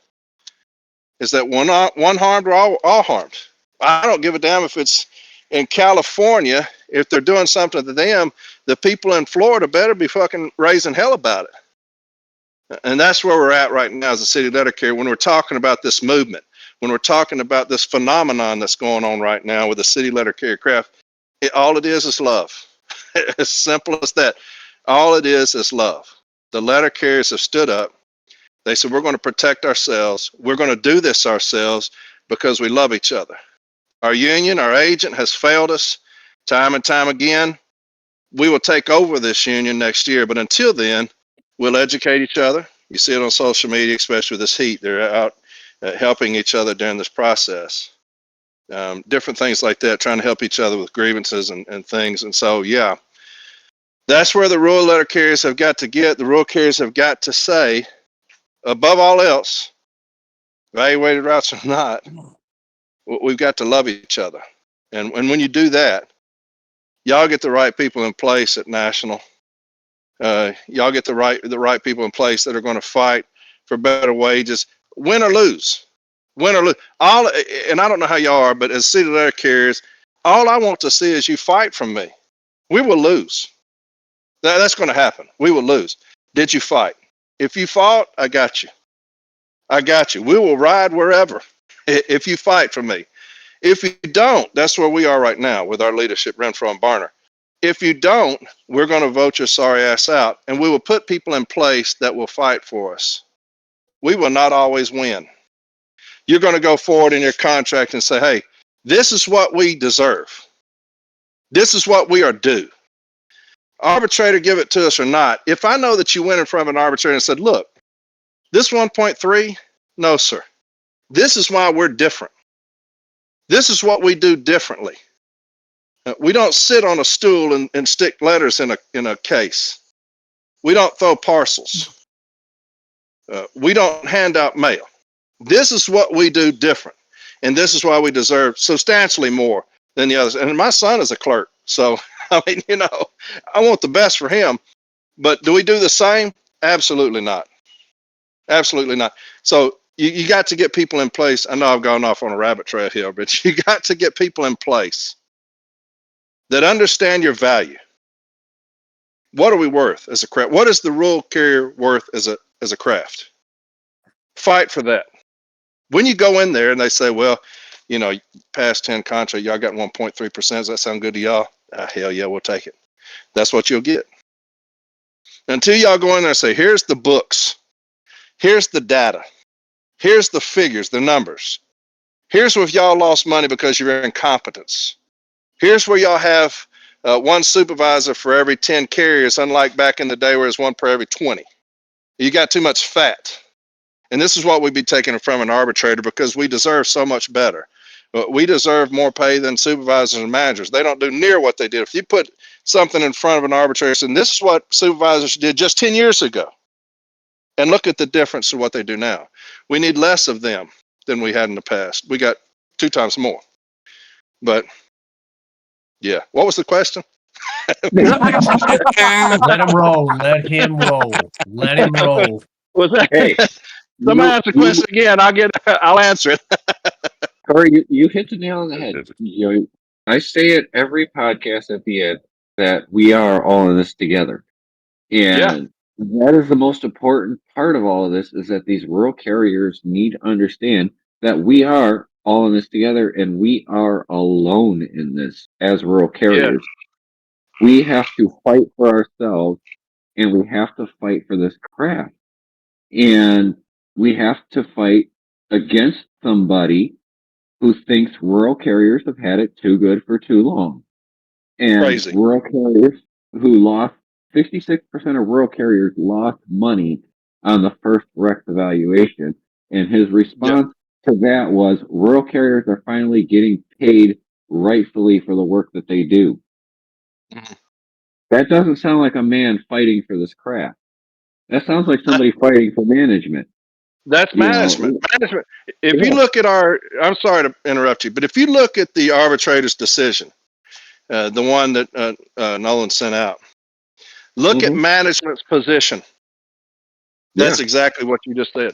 is that one harmed, we're all harmed. I don't give a damn if it's in California. If they're doing something to them, the people in Florida better be fucking raising hell about it. And that's where we're at right now as a city letter carrier. When we're talking about this movement, when we're talking about this phenomenon that's going on right now with the city letter carrier craft, all it is love. As simple as that. All it is love. The letter carriers have stood up. They said, we're going to protect ourselves. We're going to do this ourselves because we love each other. Our union, our agent has failed us time and time again. We will take over this union next year. But until then, we'll educate each other. You see it on social media, especially with this heat. They're out helping each other during this process. Different things like that, trying to help each other with grievances and things. And so, yeah, that's where the rural letter carriers have got to get. The rural carriers have got to say, above all else, evaluated routes or not, we've got to love each other. And when you do that, y'all get the right people in place at national. Y'all get the right people in place that are going to fight for better wages, win or lose. Win or lose. And I don't know how y'all are, but as city letter carriers, all I want to see is you fight from me. We will lose. That's going to happen. We will lose. Did you fight? If you fought, I got you. I got you. We will ride wherever if you fight for me. If you don't, that's where we are right now with our leadership, Renfro and Barner. If you don't, we're going to vote your sorry ass out, and we will put people in place that will fight for us. We will not always win. You're going to go forward in your contract and say, hey, this is what we deserve. This is what we are due. Arbitrator, give it to us or not. If I know that you went in front of an arbitrator and said, look, this 1.3, no, sir. This is why we're different. This is what we do differently. We don't sit on a stool and stick letters in a case. We don't throw parcels. We don't hand out mail. This is what we do different. And this is why we deserve substantially more than the others. And my son is a clerk. So, I mean, I want the best for him. But do we do the same? Absolutely not. Absolutely not. So you got to get people in place. I know I've gone off on a rabbit trail here, but you got to get people in place that understand your value. What are we worth as a craft? What is the rural carrier worth as a craft? Fight for that. When you go in there and they say, well, past 10 contract, y'all got 1.3%. Does that sound good to y'all? Hell yeah, we'll take it. That's what you'll get. Until y'all go in there and say, here's the books. Here's the data. Here's the figures, the numbers. Here's where y'all lost money because you're incompetence. Here's where y'all have one supervisor for every 10 carriers, unlike back in the day where it's one per every 20. You got too much fat. And this is what we'd be taking from an arbitrator because we deserve so much better. We deserve more pay than supervisors and managers. They don't do near what they did. If you put something in front of an arbitrator and this is what supervisors did just 10 years ago, and look at the difference of what they do now. We need less of them than we had in the past. We got 2 times more. But yeah, what was the question? Let him roll. Let him roll. Let him roll. Was that? Hey, Somebody ask the question again. I'll answer it. Corey, you hit the nail on the head. I say it every podcast at the end that we are all in this together. And that is the most important part of all of this is that these rural carriers need to understand that we are all in this together and we are alone in this as rural carriers. We have to fight for ourselves and we have to fight for this craft. And we have to fight against somebody who thinks rural carriers have had it too good for too long. And Crazy. Rural carriers who lost 66% of rural carriers lost money on the first Rex evaluation. And his response to that was rural carriers are finally getting paid rightfully for the work that they do. Mm-hmm. That doesn't sound like a man fighting for this craft. That sounds like somebody fighting for management. That's management. Management. If you look at I'm sorry to interrupt you, but if you look at the arbitrator's decision, the one that Nolan sent out, look at management's position. That's exactly what you just said.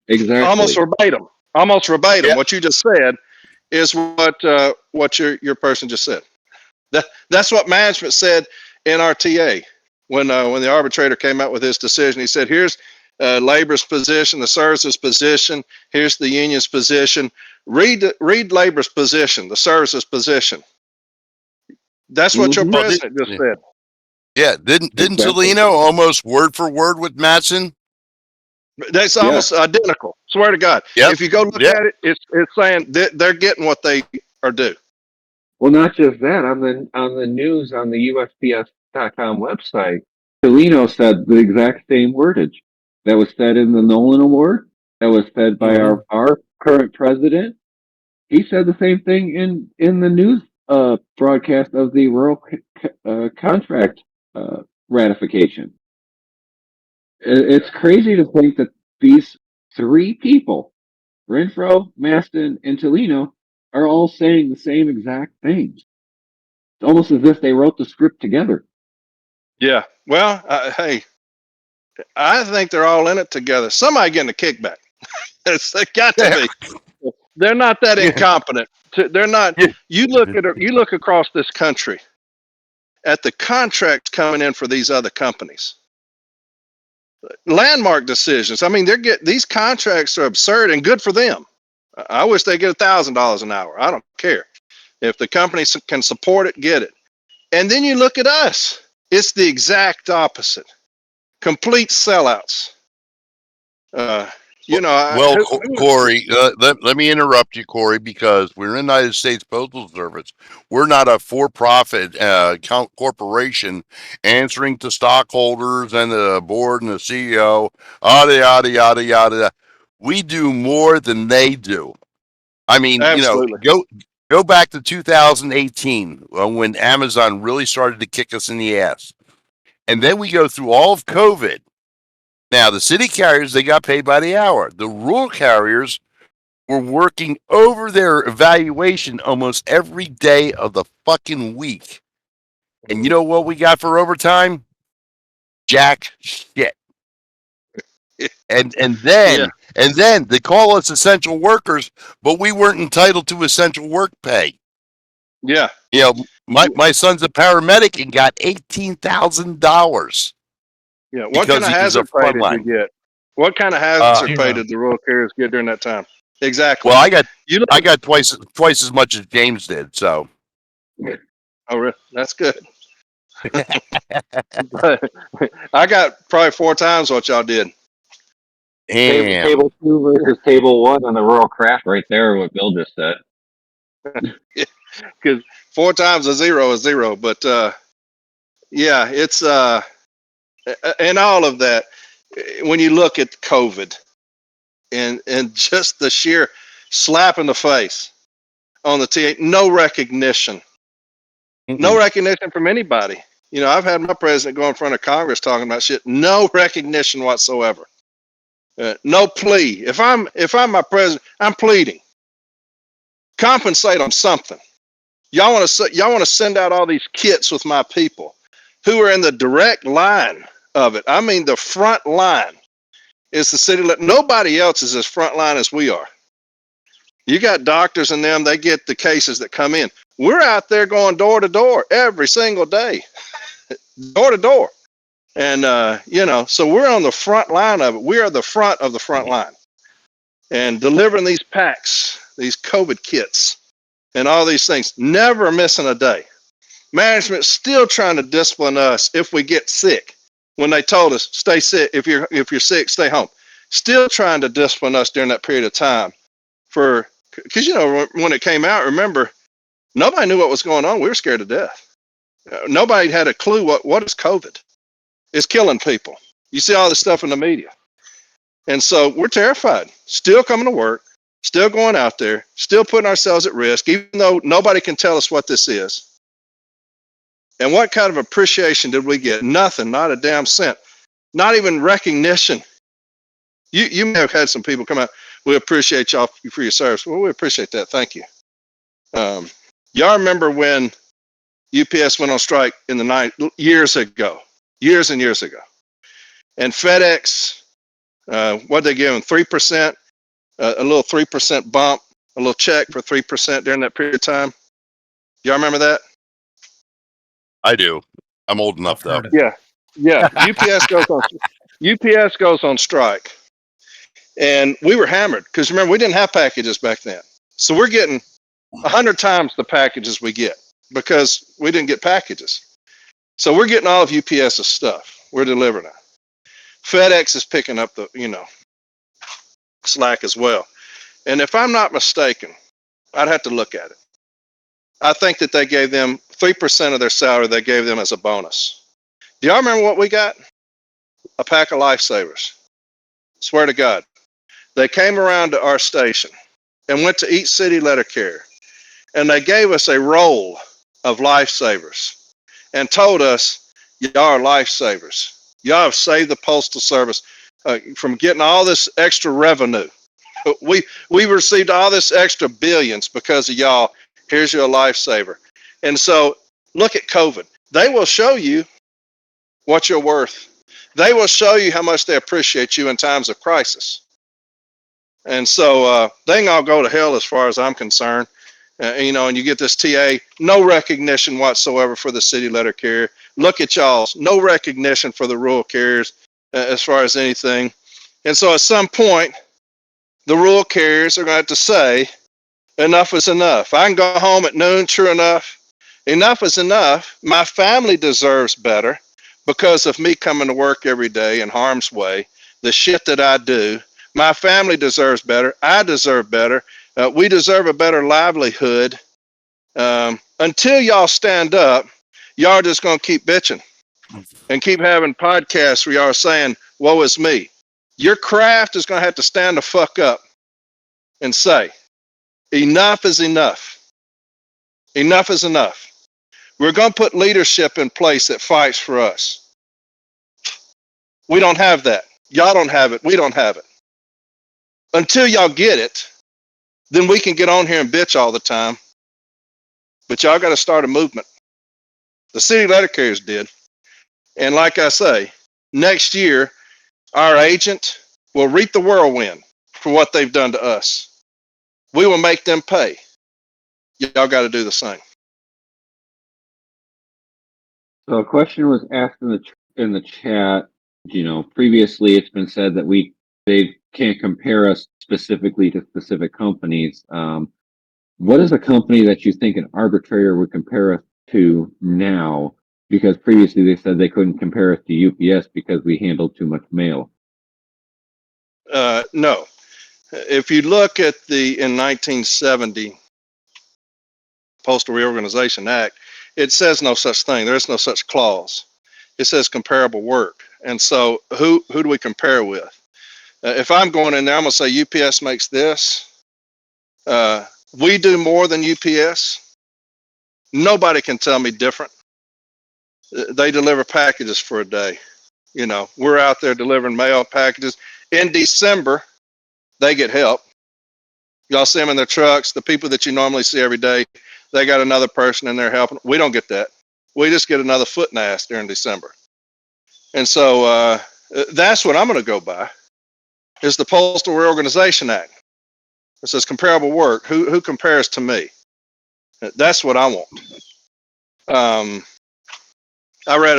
Exactly. Almost verbatim. What you just said is what your person just said. That's what management said in our TA when the arbitrator came out with his decision. He said, "Here's labor's position, the services position. Here's the union's position. Read labor's position, the services position." That's what your president just said. Yeah, didn't Tolino almost word for word with Matson? That's almost identical. Swear to God. Yep. If you go look at it, it's saying they're getting what they are due. Well, not just that. On the news on the USPS.com website, Tolino said the exact same wordage that was said in the Nolan Award, that was said by our current president. He said the same thing in the news broadcast of the rural contract ratification. It's crazy to think that these 3 people, Renfro, Maston, and Tolino, are all saying the same exact things. It's almost as if they wrote the script together. Yeah. Well, hey, I think they're all in it together. Somebody getting a kickback. It's got to be. They're not that incompetent. They're not. You look across this country, at the contract coming in for these other companies. Landmark decisions. I mean, these contracts are absurd and good for them. I wish they get $1,000 an hour. I don't care. If the company can support it, get it. And then you look at us. It's the exact opposite. Complete sellouts. Well, Corey, let me interrupt you, Corey, because we're in the United States Postal Service. We're not a for-profit corporation answering to stockholders and the board and the CEO, yada, yada, yada, yada. We do more than they do. I mean, absolutely. Go back to 2018 when Amazon really started to kick us in the ass. And then we go through all of COVID. Now, the city carriers, they got paid by the hour. The rural carriers were working over their evaluation almost every day of the fucking week. And you know what we got for overtime? Jack shit. And Yeah. then they call us essential workers, but we weren't entitled to essential work pay. Yeah. My son's a paramedic and got $18,000. Yeah. What kind of hazard pay did you get? What kind of hazard pay did the rural carriers get during that time? Exactly. Well, I got twice as much as James did. So. Oh, really? That's good. I got probably 4 times what y'all did. Table 2 versus table 1 on the rural craft right there, what Bill just said. Because 4 times a 0 is 0. But yeah, it's and all of that. When you look at COVID and just the sheer slap in the face on the TA, no recognition. No recognition from anybody. I've had my president go in front of Congress talking about shit. No recognition whatsoever. No plea. If I'm my president, I'm pleading. Compensate on something. Y'all want to send out all these kits with my people who are in the direct line of it. I mean, the front line is the city. Nobody else is as front line as we are. You got doctors and them, they get the cases that come in. We're out there going door to door every single day, door to door. And, so we're on the front line of it. We are the front of the front line and delivering these packs, these COVID kits and all these things, never missing a day. Management still trying to discipline us if we get sick when they told us, stay sick. If you're sick, stay home. Still trying to discipline us during that period of time because, when it came out, remember, nobody knew what was going on. We were scared to death. Nobody had a clue what is COVID. It's killing people. You see all this stuff in the media. And so we're terrified, still coming to work, still going out there, still putting ourselves at risk, even though nobody can tell us what this is. And what kind of appreciation did we get? Nothing, not a damn cent, not even recognition. You may have had some people come out, we appreciate y'all for your service. Well, we appreciate that. Thank you. Y'all remember when UPS went on strike in the night years and years ago. And FedEx, what they give them, 3%, a little 3% bump, a little check for 3% during that period of time. Y'all remember that? I do. I'm old enough though. Yeah. UPS goes on strike, and we were hammered because remember we didn't have packages back then, so we're getting 100 times the packages we get because we didn't get packages. So we're getting all of UPS's stuff. We're delivering it. FedEx is picking up the slack as well. And if I'm not mistaken, I'd have to look at it. I think that they gave them 3% of their salary. They gave them as a bonus. Do y'all remember what we got? A pack of lifesavers. Swear to God. They came around to our station and went to each city letter carrier, and they gave us a roll of lifesavers and told us, y'all are lifesavers. Y'all have saved the Postal Service from getting all this extra revenue. We received all this extra billions because of y'all. Here's your lifesaver. And so look at COVID. They will show you what you're worth. They will show you how much they appreciate you in times of crisis. And so they can all go to hell as far as I'm concerned. And you get this TA, no recognition whatsoever for the city letter carrier. Look at y'all's, no recognition for the rural carriers as far as anything. And so at some point, the rural carriers are going to have to say, enough is enough. I can go home at noon, true enough. Enough is enough. My family deserves better because of me coming to work every day in harm's way, the shit that I do. My family deserves better. I deserve better. We deserve a better livelihood. Until y'all stand up, y'all just going to keep bitching and keep having podcasts where y'all are saying, woe is me. Your craft is going to have to stand the fuck up and say, enough is enough. Enough is enough. We're going to put leadership in place that fights for us. We don't have that. Y'all don't have it. We don't have it. Until y'all get it, then we can get on here and bitch all the time. But y'all got to start a movement. The city letter carriers did. And like I say, next year, our agent will reap the whirlwind for what they've done to us. We will make them pay. Y'all got to do the same. So a question was asked in the chat. Previously it's been said that they can't compare us specifically to specific companies. What is a company that you think an arbitrator would compare us to now? Because previously they said they couldn't compare us to UPS because we handled too much mail. No. If you look at in 1970 Postal Reorganization Act, it says no such thing. There is no such clause. It says comparable work. And so who do we compare with? If I'm going in there, I'm going to say UPS makes this. We do more than UPS. Nobody can tell me different. They deliver packages for a day. We're out there delivering mail packages. In December, they get help. Y'all see them in their trucks. The people that you normally see every day, they got another person in there helping. We don't get that. We just get another foot in the ass during December. And so that's what I'm going to go by, is the Postal Reorganization Act. It says comparable work. Who compares to me? That's what I want. I read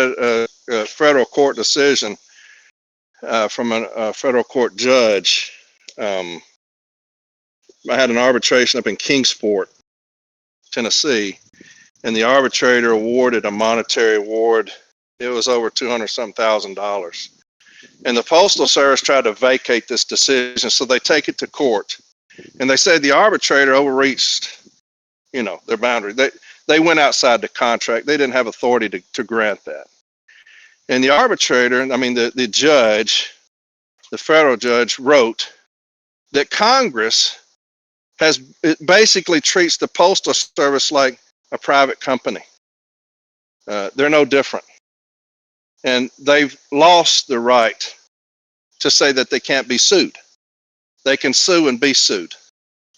a federal court decision from a federal court judge. I had an arbitration up in Kingsport, Tennessee, and the arbitrator awarded a monetary award. It was over $200,000. And the Postal Service tried to vacate this decision, so they take it to court. And they say the arbitrator overreached, their boundary. They went outside the contract. They didn't have authority to grant that. And the arbitrator, the judge, the federal judge, wrote that Congress it basically treats the Postal Service like a private company. They're no different. And they've lost the right to say that they can't be sued. They can sue and be sued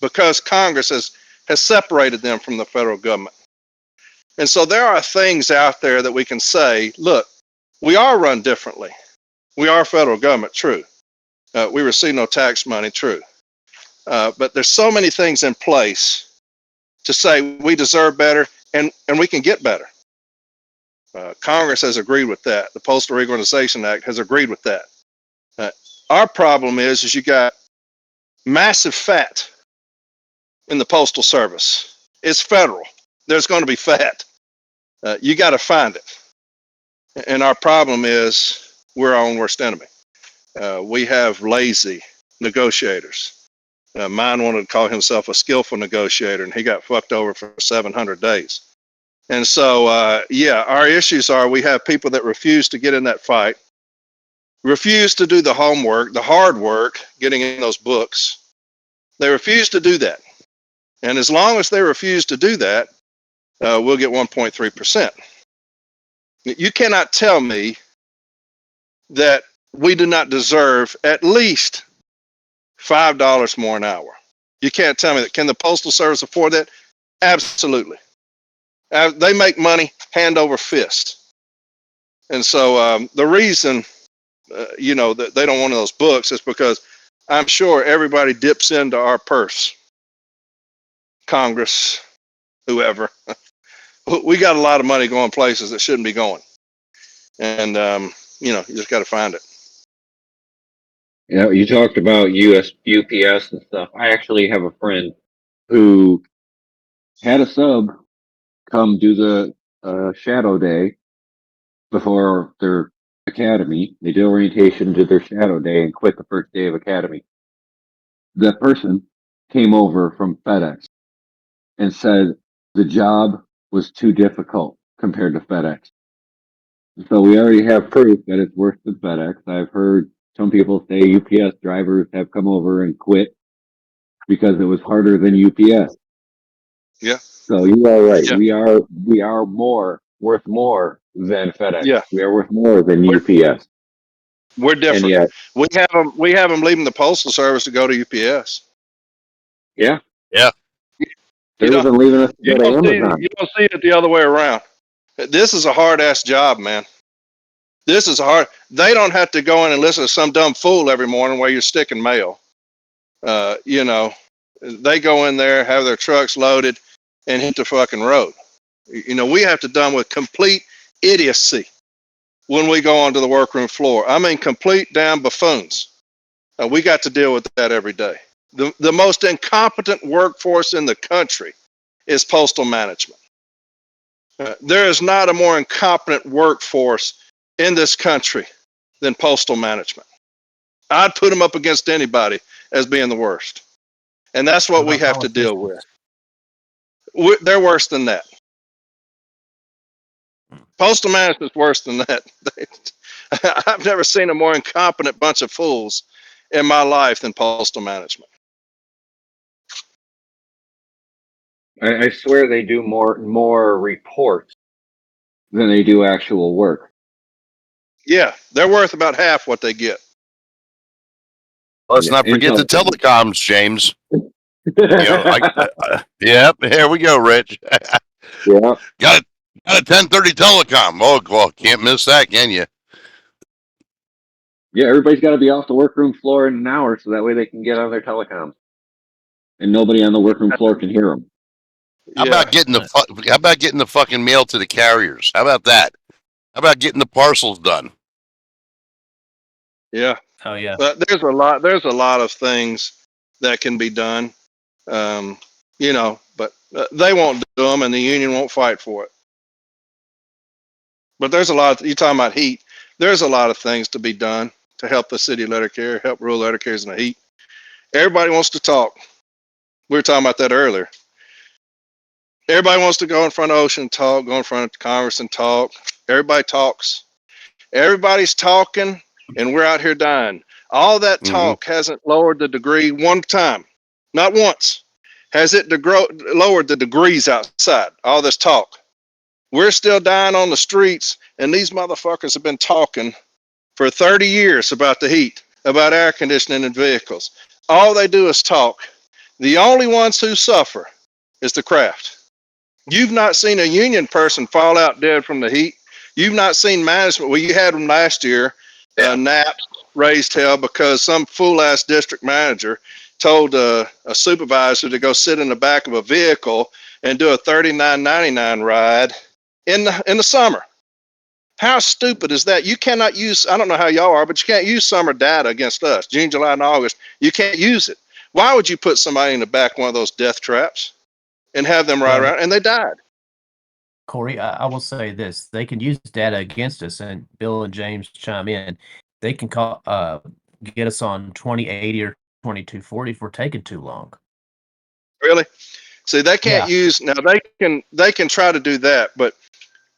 because Congress has separated them from the federal government. And so there are things out there that we can say, look, we are run differently. We are federal government, true. We receive no tax money, true. But there's so many things in place to say we deserve better and we can get better. Congress has agreed with that. The Postal Reorganization Act has agreed with that. Our problem is you got massive fat in the Postal Service. It's federal. There's going to be fat. You got to find it. And our problem is we're our own worst enemy. We have lazy negotiators. Mine wanted to call himself a skillful negotiator, and he got fucked over for 700 days. And so, our issues are we have people that refuse to get in that fight, refuse to do the homework, the hard work, getting in those books. They refuse to do that. And as long as they refuse to do that, we'll get 1.3%. You cannot tell me that we do not deserve at least $5 more an hour. You can't tell me that. Can the Postal Service afford that? Absolutely. They make money hand over fist. And so the reason, that they don't want those books is because I'm sure everybody dips into our purse. Congress, whoever. We got a lot of money going places that shouldn't be going. And, you just got to find it. You talked about UPS and stuff. I actually have a friend who had a sub come do the shadow day before their academy. They did orientation, did their shadow day, and quit the first day of academy. That person came over from FedEx and said the job was too difficult compared to FedEx. So we already have proof that it's worse than FedEx. I've heard some people say UPS drivers have come over and quit because it was harder than UPS. Yeah. So you are right. Yeah. We are worth more than FedEx. Yeah. We are worth more than UPS. We're different. And yet, We have them leaving the postal service to go to UPS. yeah, Yeah. they're You even leaving us to you go to don't see Amazon. you don't see it the other way around. This is a hard ass job, man. This is hard. They don't have to go in and listen to some dumb fool every morning while you're sticking mail. They go in there, have their trucks loaded, and hit the fucking road. We have to deal with complete idiocy when we go onto the workroom floor. I mean, complete damn buffoons. We got to deal with that every day. The most incompetent workforce in the country is postal management. There is not a more incompetent workforce in this country than postal management. I'd put them up against anybody as being the worst. And that's what we have to deal with. They're worse than that. Postal management's worse than that. I've never seen a more incompetent bunch of fools in my life than postal management. I swear they do more reports than they do actual work. Yeah, they're worth about half what they get. Let's not forget the telecoms, James. Yep. Here we go, Rich. Yeah. Got a 10:30 telecom. Oh, well, can't miss that, can you? Yeah, everybody's got to be off the workroom floor in an hour so that way they can get on their telecoms, and nobody on the workroom floor can hear them. How about getting the fucking mail to the carriers? How about that? How about getting the parcels done? Yeah. Oh yeah. But there's a lot of things that can be done. But they won't do them, and the union won't fight for it. But there's a lot. You're talking about heat. There's a lot of things to be done to help the city letter carrier, help rural letter carriers in the heat. Everybody wants to talk. We were talking about that earlier. Everybody wants to go in front of Ocean and talk, go in front of Congress and talk. Everybody talks. Everybody's talking, and we're out here dying. All that talk hasn't lowered the degree one time, not once. Has it lowered the degrees outside? All this talk. We're still dying on the streets, and these motherfuckers have been talking for 30 years about the heat, about air conditioning in vehicles. All they do is talk. The only ones who suffer is the craft. You've not seen a union person fall out dead from the heat. You've not seen management. Well, you had them last year. Naps raised hell because some fool ass district manager told a supervisor to go sit in the back of a vehicle and do a $39.99 ride in the summer. How stupid is that? You cannot use, I don't know how y'all are, but you can't use summer data against us. June, July, and August. You can't use it. Why would you put somebody in the back of one of those death traps and have them ride around? And they died. Corey, I will say this: they can use data against us, and Bill and James chime in. They can get us on 2080 or 2240 if we're taking too long. Really? See, they can't use now. They can try to do that, but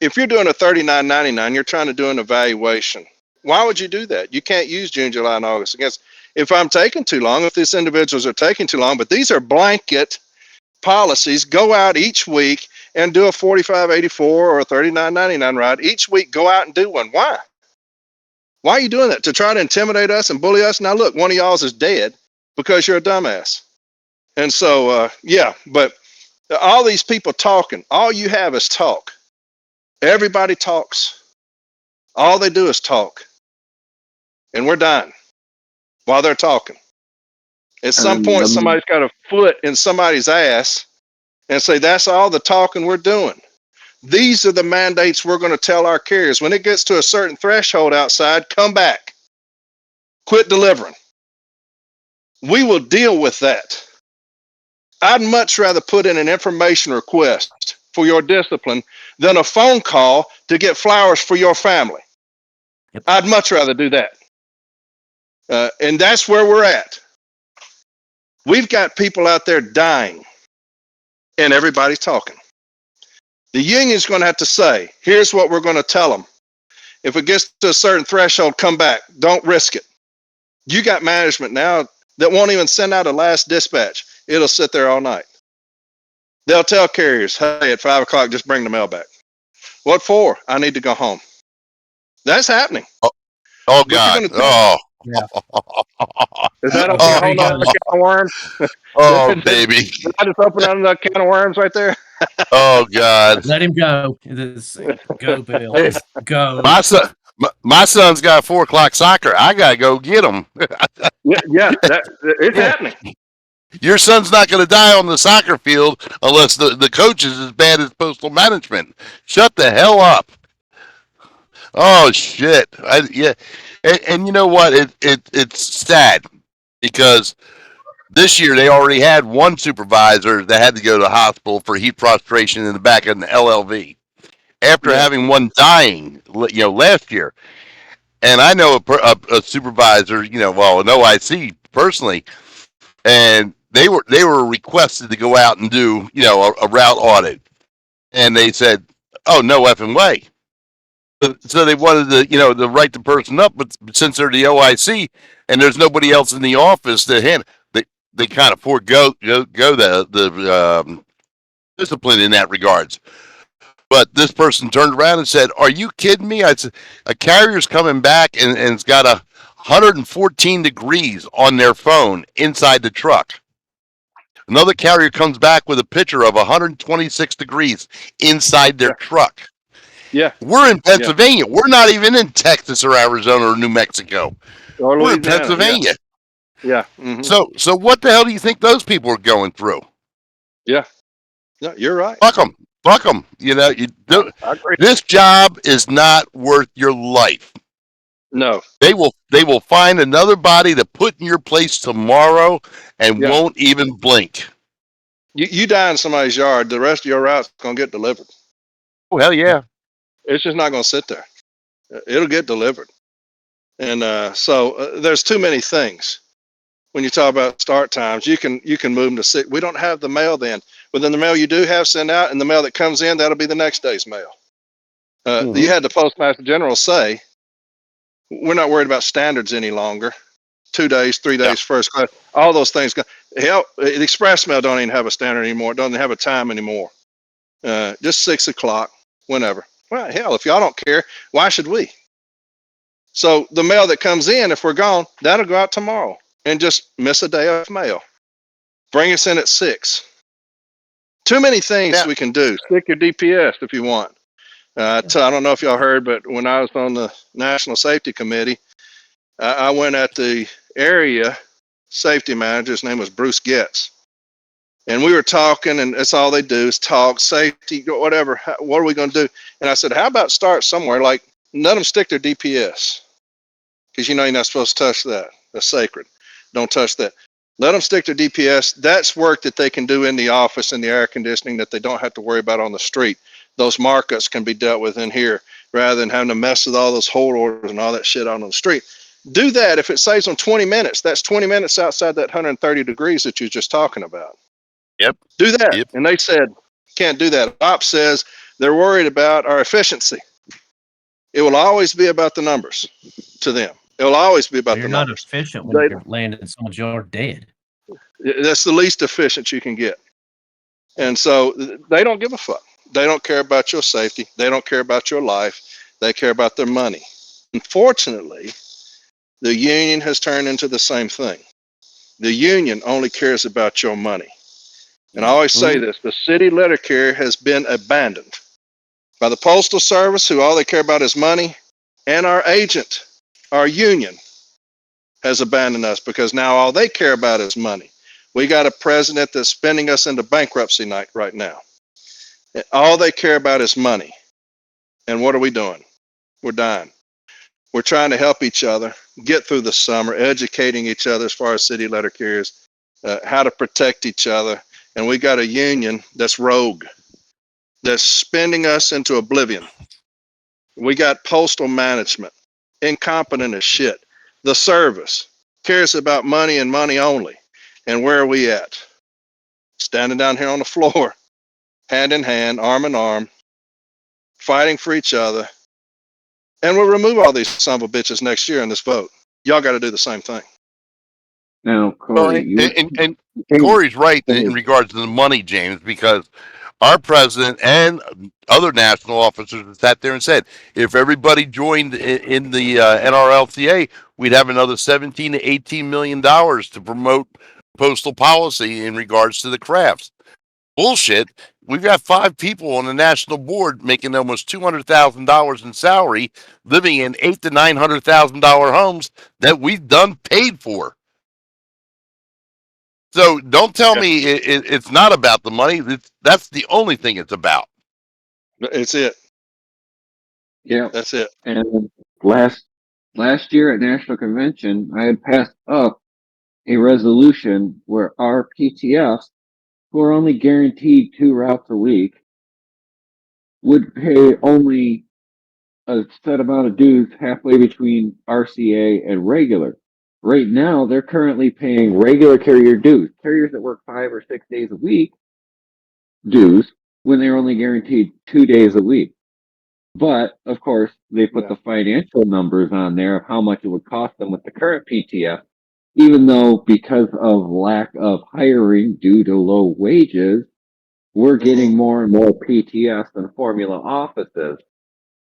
if you're doing a $39.99, you're trying to do an evaluation. Why would you do that? You can't use June, July, and August against. If I'm taking too long, if these individuals are taking too long, but these are blanket policies, go out each week and do a 4584 or a 39.99 ride each week. Go out and do one. Why? Why are you doing that? To try to intimidate us and bully us? Now look, one of y'all's is dead because you're a dumbass. And so, but all these people talking, all you have is talk. Everybody talks. All they do is talk. And we're dying while they're talking. At some point, somebody's got a foot in somebody's ass, and say, that's all the talking we're doing. These are the mandates we're going to tell our carriers. When it gets to a certain threshold outside, come back. Quit delivering. We will deal with that. I'd much rather put in an information request for your discipline than a phone call to get flowers for your family. Yep. I'd much rather do that. And that's where we're at. We've got people out there dying, and everybody's talking. The union's going to have to say, here's what we're going to tell them. If it gets to a certain threshold, come back. Don't risk it. You got management now that won't even send out a last dispatch. It'll sit there all night. They'll tell carriers, hey, at 5 o'clock, just bring the mail back. What for? I need to go home. That's happening. Oh What you God. gonna do? Oh. Yeah. Is that Oh, opening a there whole he nother goes. can of worms? Oh Did baby. I just open another can of worms right there? Oh God. Let him go. Go, Bill. Hey, Go. my son's got 4 o'clock soccer. I gotta go get him. Yes, it's Yeah. happening. Your son's not going to die on the soccer field unless the coach is as bad as postal management. Shut the hell up. Oh shit. Yeah. And you know what? It's sad because this year they already had one supervisor that had to go to the hospital for heat prostration in the back of an LLV after Yeah. having one dying, last year. And I know a supervisor, an OIC personally, and they were requested to go out and do a route audit, and they said, "Oh, no effing way." So they wanted to write the person up, but since they're the OIC and there's nobody else in the office to hand, they kind of forego the discipline in that regards. But this person turned around and said, "Are you kidding me? I said, a carrier's coming back and it's got 114 degrees on their phone inside the truck. Another carrier comes back with a picture of 126 degrees inside their truck. Yeah. We're in Pennsylvania. We're not even in Texas or Arizona or New Mexico. Or We're in Louisiana. Pennsylvania. Yeah. Mm-hmm. So what the hell do you think those people are going through? Yeah. No, you're right. Fuck them. Fuck them. I agree. This job is not worth your life. No. They will find another body to put in your place tomorrow and won't even blink. You die in somebody's yard, the rest of your route's going to get delivered. Oh, hell yeah. It's just not going to sit there. It'll get delivered. And so there's too many things. When you talk about start times, you can move them to 6. We don't have the mail then. But then the mail you do have send out, and the mail that comes in, that'll be the next day's mail. You had the Postmaster General say, we're not worried about standards any longer. 2 days, 3 days, first class, all those things. Hell, the express mail don't even have a standard anymore. It doesn't have a time anymore. Just 6 o'clock, whenever. Well, hell, if y'all don't care, why should we? So the mail that comes in, if we're gone, that'll go out tomorrow and just miss a day of mail. Bring us in at 6. Too many things we can do. Stick your DPS if you want. I don't know if y'all heard, but when I was on the National Safety Committee, I went at the area safety manager. His name was Bruce Getz. And we were talking, and that's all they do is talk, safety, whatever. What are we going to do? And I said, how about start somewhere? Like, let them stick their DPS. Because you're not supposed to touch that. That's sacred. Don't touch that. Let them stick their DPS. That's work that they can do in the office, in the air conditioning, that they don't have to worry about on the street. Those markups can be dealt with in here rather than having to mess with all those hold orders and all that shit out on the street. Do that. If it saves them 20 minutes, that's 20 minutes outside that 130 degrees that you're just talking about. Yep. Do that. Yep. And they said, can't do that. Ops says they're worried about our efficiency. It will always be about the numbers to them. It will always be about You're the not numbers. efficient when you're landing in someone's yard dead. That's the least efficient you can get. And so they don't give a fuck. They don't care about your safety. They don't care about your life. They care about their money. Unfortunately, the union has turned into the same thing. The union only cares about your money. And I always say this, the city letter carrier has been abandoned by the Postal Service, who all they care about is money, and our agent, our union, has abandoned us because now all they care about is money. We got a president that's spending us into bankruptcy night right now. All they care about is money. And what are we doing? We're dying. We're trying to help each other get through the summer, educating each other as far as city letter carriers, how to protect each other. And we got a union that's rogue, that's spending us into oblivion. We got postal management, incompetent as shit. The service cares about money and money only. And where are we at? Standing down here on the floor, hand in hand, arm in arm, fighting for each other. And we'll remove all these son of a bitches next year in this vote. Y'all got to do the same thing. Now, Well, Corey, you and Corey's right in regards to the money, James, because our president and other national officers sat there and said, if everybody joined in the NRLCA, we'd have another 17 to 18 million dollars to promote postal policy in regards to the crafts. Bullshit. We've got 5 people on the national board making almost $200,000 in salary, living in $800,000 to $900,000 homes that we've done paid for. So don't tell me it's not about the money. That's the only thing it's about. It's it. yeah. That's it. And last year at National Convention, I had passed up a resolution where our PTFs, who are only guaranteed 2 routes a week, would pay only a set amount of dues halfway between RCA and regular. Right now, they're currently paying regular carrier dues. Carriers that work 5 or 6 days a week dues when they're only guaranteed 2 days a week. But of course, they put the financial numbers on there of how much it would cost them with the current PTF, even though because of lack of hiring due to low wages, we're getting more and more PTS than formula offices.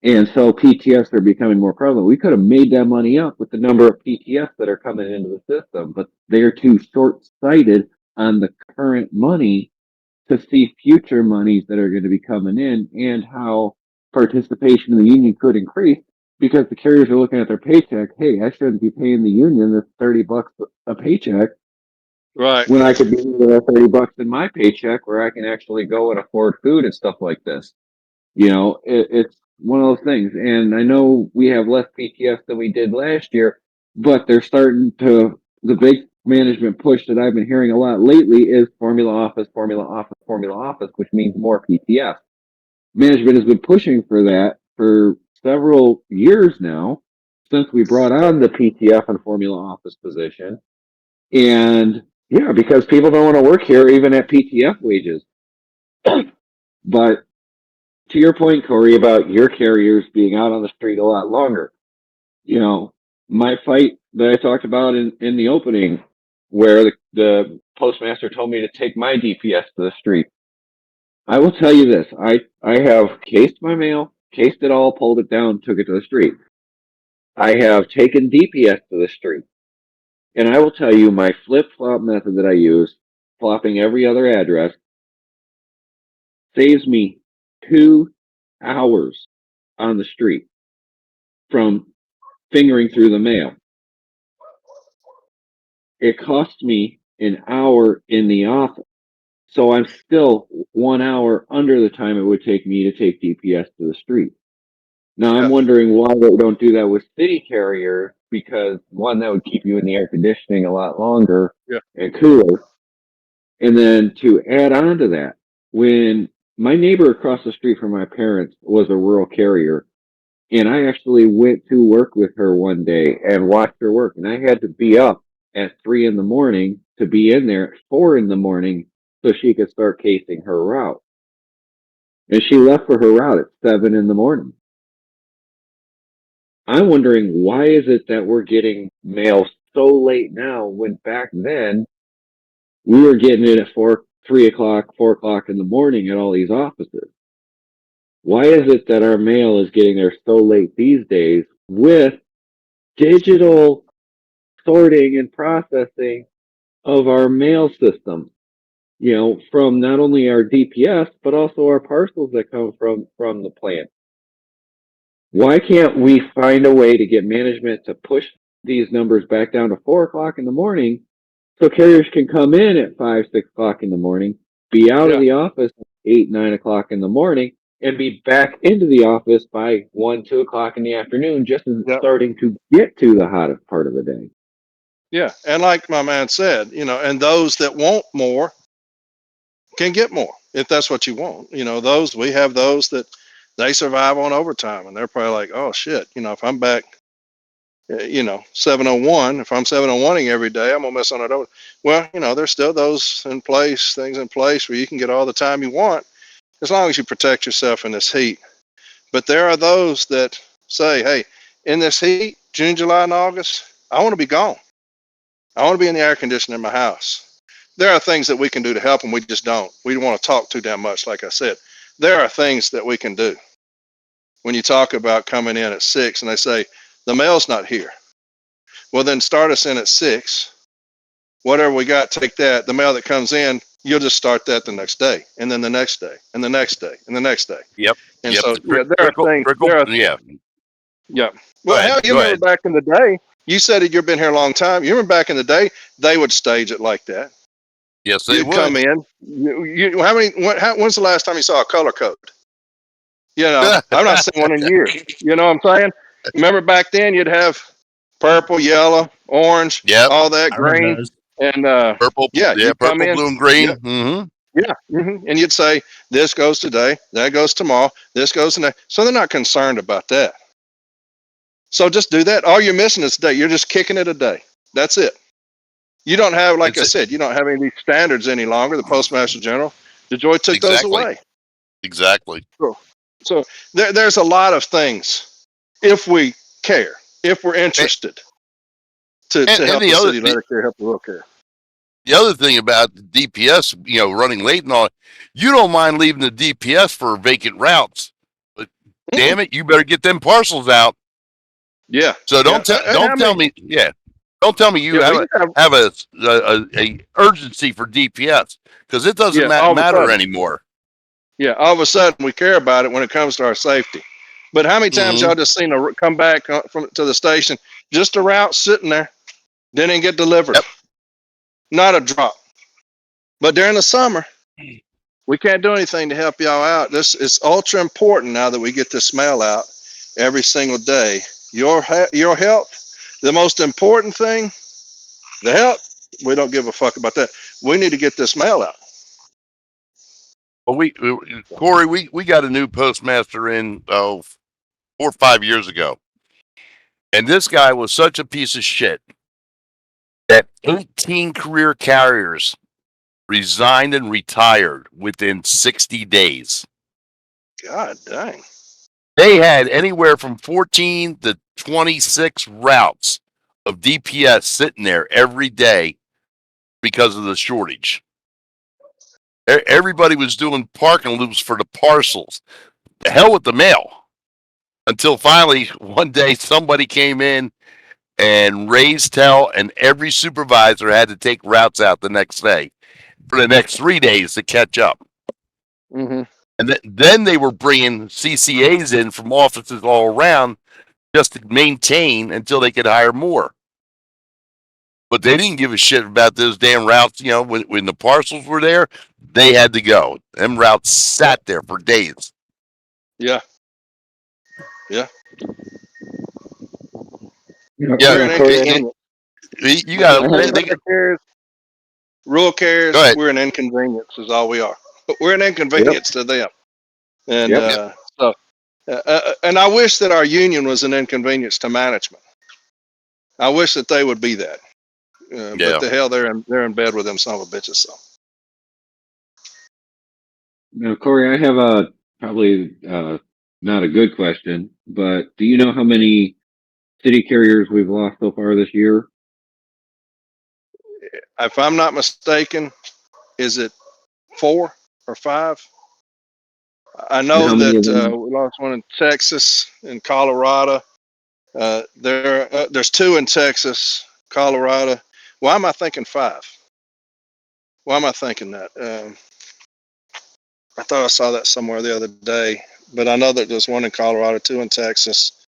And so PTS are becoming more prevalent. We could have made that money up with the number of PTS that are coming into the system, but they're too short-sighted on the current money to see future monies that are going to be coming in and how participation in the union could increase because the carriers are looking at their paycheck. Hey, I shouldn't be paying the union this $30 a paycheck. Right. When I could be using that $30 in my paycheck where I can actually go and afford food and stuff like this. You know, it's one of those things. And I know we have less PTS than we did last year, but they're starting to, the big management push that I've been hearing a lot lately is formula office, which means more PTS. Management has been pushing for that for several years now since we brought on the PTF and formula office position. And yeah, because people don't want to work here even at PTF wages. But to your point, Corey, about your carriers being out on the street a lot longer, you know, my fight that I talked about in the opening, where the postmaster told me to take my DPS to the street. I will tell you this: I have cased my mail, cased it all, pulled it down, took it to the street. I have taken DPS to the street, and I will tell you my flip flop method that I use, flopping every other address, saves me 2 hours on the street from fingering through the mail. It costs me an hour in the office. So I'm still 1 hour under the time it would take me to take DPS to the street. Now I'm wondering why they don't do that with city carrier, because one, that would keep you in the air conditioning a lot longer and cooler. And then to add on to that, when my neighbor across the street from my parents was a rural carrier, and I actually went to work with her one day and watched her work, and I had to be up at 3 in the morning to be in there at 4 in the morning so she could start casing her route. And she left for her route at 7 in the morning. I'm wondering, why is it that we're getting mail so late now when back then we were getting it at 3 o'clock, 4 o'clock in the morning at all these offices? Why is it that our mail is getting there so late these days with digital sorting and processing of our mail system? You know, from not only our DPS, but also our parcels that come from the plant. Why can't we find a way to get management to push these numbers back down to 4 o'clock in the morning So carriers can come in at 5, 6 o'clock in the morning, be out of Yeah. the office at 8, 9 o'clock in the morning, and be back into the office by 1, 2 o'clock in the afternoon, just as it's Yeah. starting to get to the hottest part of the day. Yeah. And like my man said, and those that want more can get more if that's what you want. We have those that they survive on overtime, and they're probably like, oh shit, if I'm back, 701, if I'm 701ing every day, I'm gonna miss on it over. Well, there's still things in place where you can get all the time you want as long as you protect yourself in this heat. But there are those that say, hey, in this heat, June, July, and August, I want to be gone. I want to be in the air conditioner in my house. There are things that we can do to help them. We just don't. We don't want to talk too damn much, like I said. There are things that we can do. When you talk about coming in at 6 and they say, the mail's not here. Well, then start us in at 6. Whatever we got, take that. The mail that comes in, you'll just start that the next day, and then the next day, and the next day, and the next day. Yep. And Yep. so, The there are things. trickle. Yeah. Yeah. Go Well, ahead. hell, you Go remember ahead. back in the day, you said that you've been here a long time. You remember back in the day, they would stage it like that. Yes, they You'd come would. in. When's the last time you saw a color code? I've not seen one in years. You know what I'm saying? Remember back then, you'd have purple, yellow, orange, Yep. all that, I remember green. those. And Purple. yeah, Yeah. you'd come Purple, in. blue, and Yeah. green. Mm-hmm. Yeah. And you'd say, this goes today, that goes tomorrow, this goes today. So they're not concerned about that. So just do that. All you're missing is a day. You're just kicking it a day. That's it. You don't have, like It's I it. said, you don't have any of these standards any longer. The Postmaster General, DeJoy took those Exactly. away. Exactly. So there's a lot of things, if we care, if we're And, interested, to and help the city letter care, help the rural care. the other thing about the DPS, running late and all, you don't mind leaving the DPS for vacant routes, but damn it, you better get them parcels out. Yeah. So Yeah. And don't how tell many? me, don't tell me you Yeah. We just have, have a urgency for DPS because it doesn't yeah. All of a matter sudden. anymore. Yeah. All of a sudden, we care about it when it comes to our safety. But how many times Mm-hmm. y'all just seen a come back to the station, just a route sitting there, didn't get delivered, Yep. not a drop. But during the summer, we can't do anything to help y'all out. This is ultra important now that we get this mail out every single day. Your health, the most important thing, the health. We don't give a fuck about that. We need to get this mail out. Well, Corey, we got a new postmaster in 4 or 5 years ago, and this guy was such a piece of shit that 18 career carriers resigned and retired within 60 days. God dang. They had anywhere from 14 to 26 routes of DPS sitting there every day because of the shortage. Everybody was doing parking loops for the parcels. The hell with the mail. Until finally, one day, somebody came in and raised hell, and every supervisor had to take routes out the next day for the next 3 days to catch up. Mm-hmm. And then they were bringing CCAs in from offices all around just to maintain until they could hire more. But they didn't give a shit about those damn routes. When the parcels were there, they had to go. Them routes sat there for days. Yeah. Yeah. Yeah, We're an Corey, inconvenience. you got City carriers, rural go carriers, ahead. we're an inconvenience is all we are. We're an inconvenience to them. And Yep. and I wish that our union was an inconvenience to management. I wish that they would be that. But Yeah. the hell, they're in bed with them son of a bitches. So Now, Corey, I have a probably not a good question, but do you know how many city carriers we've lost so far this year? if I'm not mistaken, is it 4 or 5? I And know how many of that them? we lost one in Texas, in Colorado. There's 2 in Texas, Colorado. Why am I thinking 5? Why am I thinking that? I thought I saw that somewhere the other day, but I know that there's 1 in Colorado, 2 in Texas.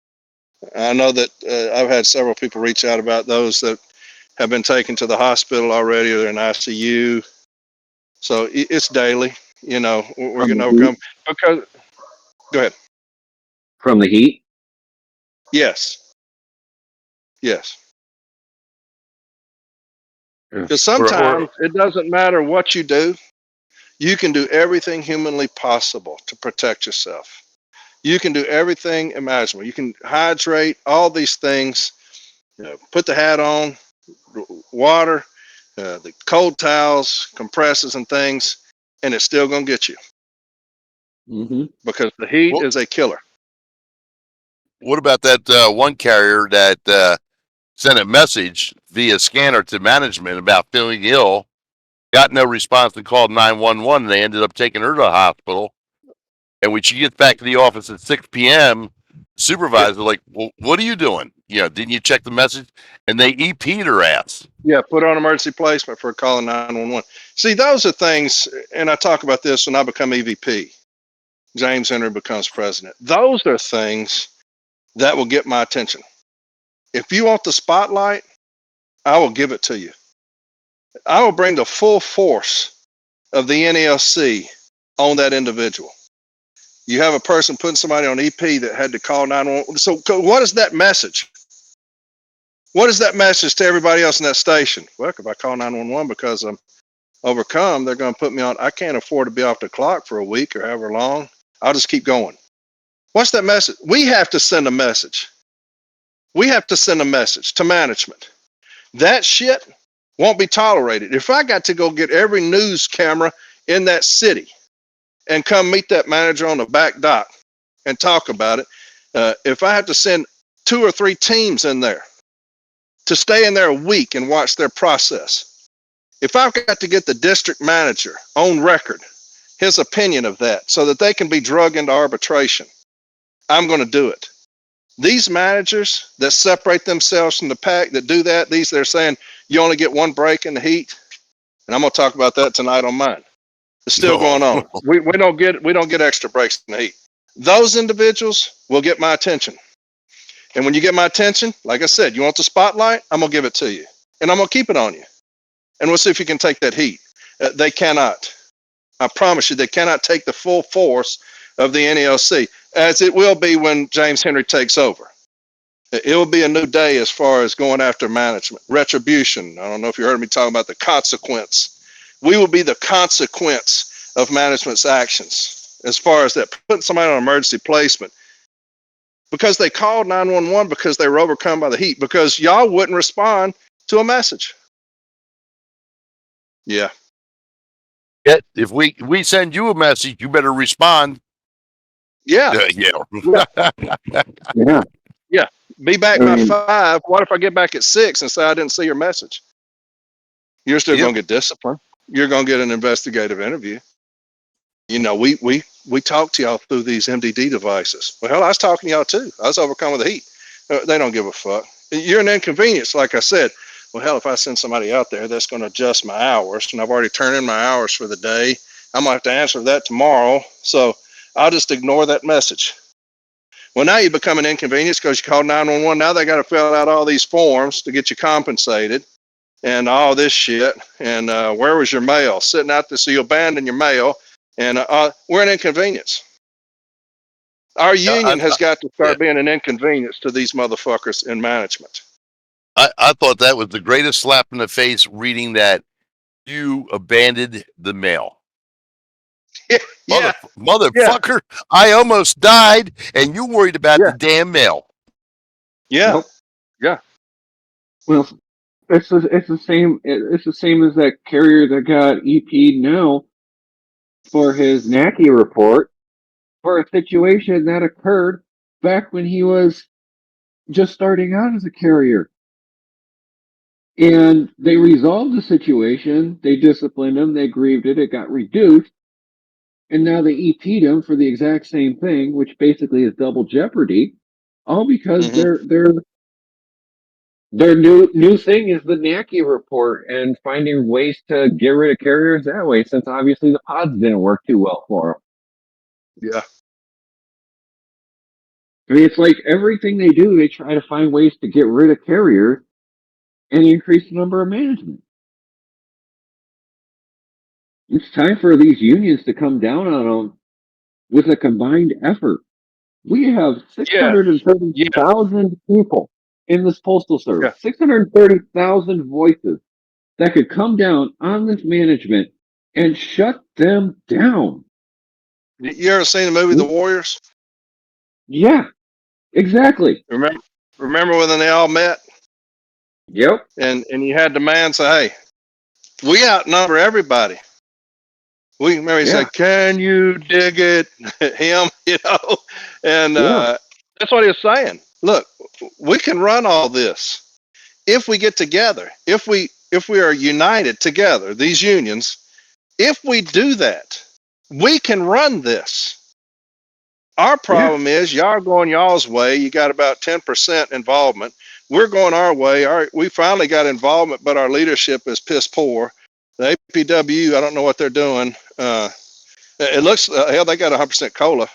I know that I've had several people reach out about those that have been taken to the hospital already, or they're in ICU. So it's daily. You know, we're getting overcome because. Go ahead. From the heat? Yes. Yes. Yeah. Because sometimes it doesn't matter what you do. You can do everything humanly possible to protect yourself. You can do everything imaginable. You can hydrate, all these things. You know, put the hat on, water, the cold towels, compresses, and things, and it's still going to get you Mm-hmm. because the heat Well, is a killer. what about that one carrier that sent a message via scanner to management about feeling ill, got no response and called 911, and they ended up taking her to the hospital. And when she gets back to the office at 6 p.m., Yeah, supervisor like, well, what are you doing? You know, didn't you check the message? And they EP'd her ass. yeah. Put on emergency placement for calling 911. See, those are things, and I talk about this when I become EVP. James Henry becomes president. Those are things that will get my attention. If you want the spotlight, I will give it to you. I will bring the full force of the NELC on that individual. You have a person putting somebody on EP that had to call 911. So what is that message? What is that message to everybody else in that station? Well, if I call 911 because I'm overcome, they're going to put me on. I can't afford to be off the clock for a week or however long. I'll just keep going. What's that message? We have to send a message. We have to send a message to management. That shit won't be tolerated. If I got to go get every news camera in that city and come meet that manager on the back dock and talk about it, if I have to send 2 or 3 teams in there to stay in there a week and watch their process, if I've got to get the district manager on record, his opinion of that, so that they can be drug into arbitration, I'm going to do it. These managers that separate themselves from the pack, that do that, they're saying you only get one break in the heat, and I'm going to talk about that tonight on mine. It's still going No. on. We don't get extra breaks in the heat. Those individuals will get my attention. And when you get my attention, like I said, you want the spotlight, I'm going to give it to you. And I'm going to keep it on you. And we'll see if you can take that heat. They cannot. I promise you, they cannot take the full force of the NELC, as it will be when James Henry takes over. It will be a new day as far as going after management. Retribution. I don't know if you heard me talk about the consequence. We will be the consequence of management's actions as far as that, putting somebody on emergency placement because they called 911 because they were overcome by the heat, because y'all wouldn't respond to a message. Yeah. Yet, if we send you a message, you better respond. Yeah. Yeah. Yeah. Yeah. Be back I by mean, 5. What if I get back at 6 and say I didn't see your message? You're still Yep. going to get disciplined. You're going to get an investigative interview. You know, we talk to y'all through these MDD devices. Well, hell, I was talking to y'all too. I was overcome with the heat. They don't give a fuck. You're an inconvenience, like I said. Well, hell, if I send somebody out there that's going to adjust my hours, and I've already turned in my hours for the day, I'm going to have to answer that tomorrow. So I'll just ignore that message. Well, now you become an inconvenience because you called 911. Now they got to fill out all these forms to get you compensated and all this shit. And where was your mail? Sitting out there, so you abandon your mail. And we're an inconvenience. Our union has got to Yeah. start being an inconvenience to these motherfuckers in management. I thought that was the greatest slap in the face reading that you abandoned the mail. Yeah, yeah, Motherfucker, I almost died and you worried about the yeah, damn mail. yeah, nope. yeah. Well, it's the same. It's the same as that carrier that got EP'd now for his NACI report for a situation that occurred back when he was just starting out as a carrier. And they resolved the situation. They disciplined him. They grieved it. It got reduced. And now they EP'd him for the exact same thing, which basically is double jeopardy, all because Mm-hmm. their new thing is the NACI report and finding ways to get rid of carriers that way, since obviously the pods didn't work too well for them. Yeah, I mean, it's like everything they do, they try to find ways to get rid of carriers. and increase the number of management. It's time for these unions to come down on them with a combined effort. We have Yeah. 630,000 people in this postal Yeah. service, 630,000 voices that could come down on this management and shut them down. You ever seen the movie The Warriors? Yeah, exactly. Remember when they all met Yep. and you had the man say, "Hey, we outnumber everybody." We remember he Yeah. said, "Can you dig it?" Him, and Yeah. That's what he was saying. look, we can run all this if we get together. If we are united together, these unions, if we do that, we can run this. Our Yeah. problem is y'all are going y'all's way. You got about 10% involvement. We're going our way. We finally got involvement, but our leadership is piss poor. The APW, I don't know what they're doing. It looks hell, they got 100% cola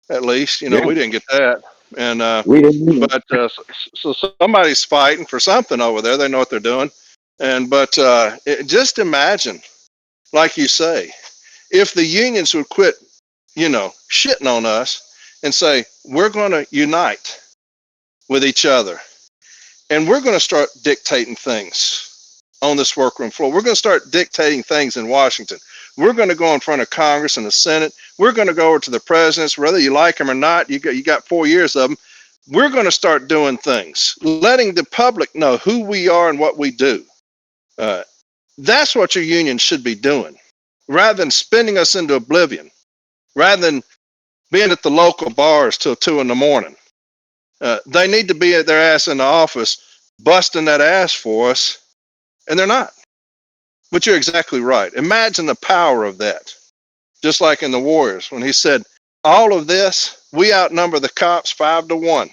at least. Yeah. We didn't get that. And We didn't need it. but so somebody's fighting for something over there. They know what they're doing. And but just imagine, like you say, if the unions would quit, shitting on us and say, we're going to unite with each other and we're going to start dictating things on this workroom floor. We're going to start dictating things in Washington. We're going to go in front of Congress and the Senate. We're going to go over to the presidents, whether you like them or not. You got 4 years of them. We're going to start doing things, letting the public know who we are and what we do. That's what your union should be doing, rather than spinning us into oblivion, rather than being at the local bars till 2 a.m. They need to be at their ass in the office, busting that ass for us, and they're not. But you're exactly right. Imagine the power of that. Just like in the Warriors, when he said, all of this, we outnumber the cops 5-1.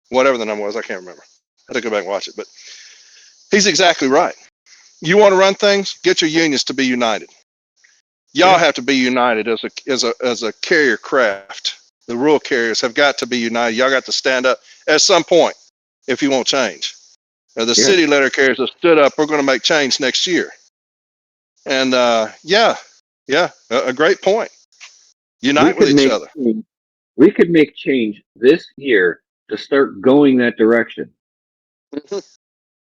Whatever the number was, I can't remember. I had to go back and watch it. But he's exactly right. You want to run things? Get your unions to be united. Y'all have to be united as a carrier craft. The rural carriers have got to be united. Y'all got to stand up at some point if you want change. The city letter carriers have stood up. We're going to make change next year. And a great point. Unite with each other. We could make change this year to start going that direction.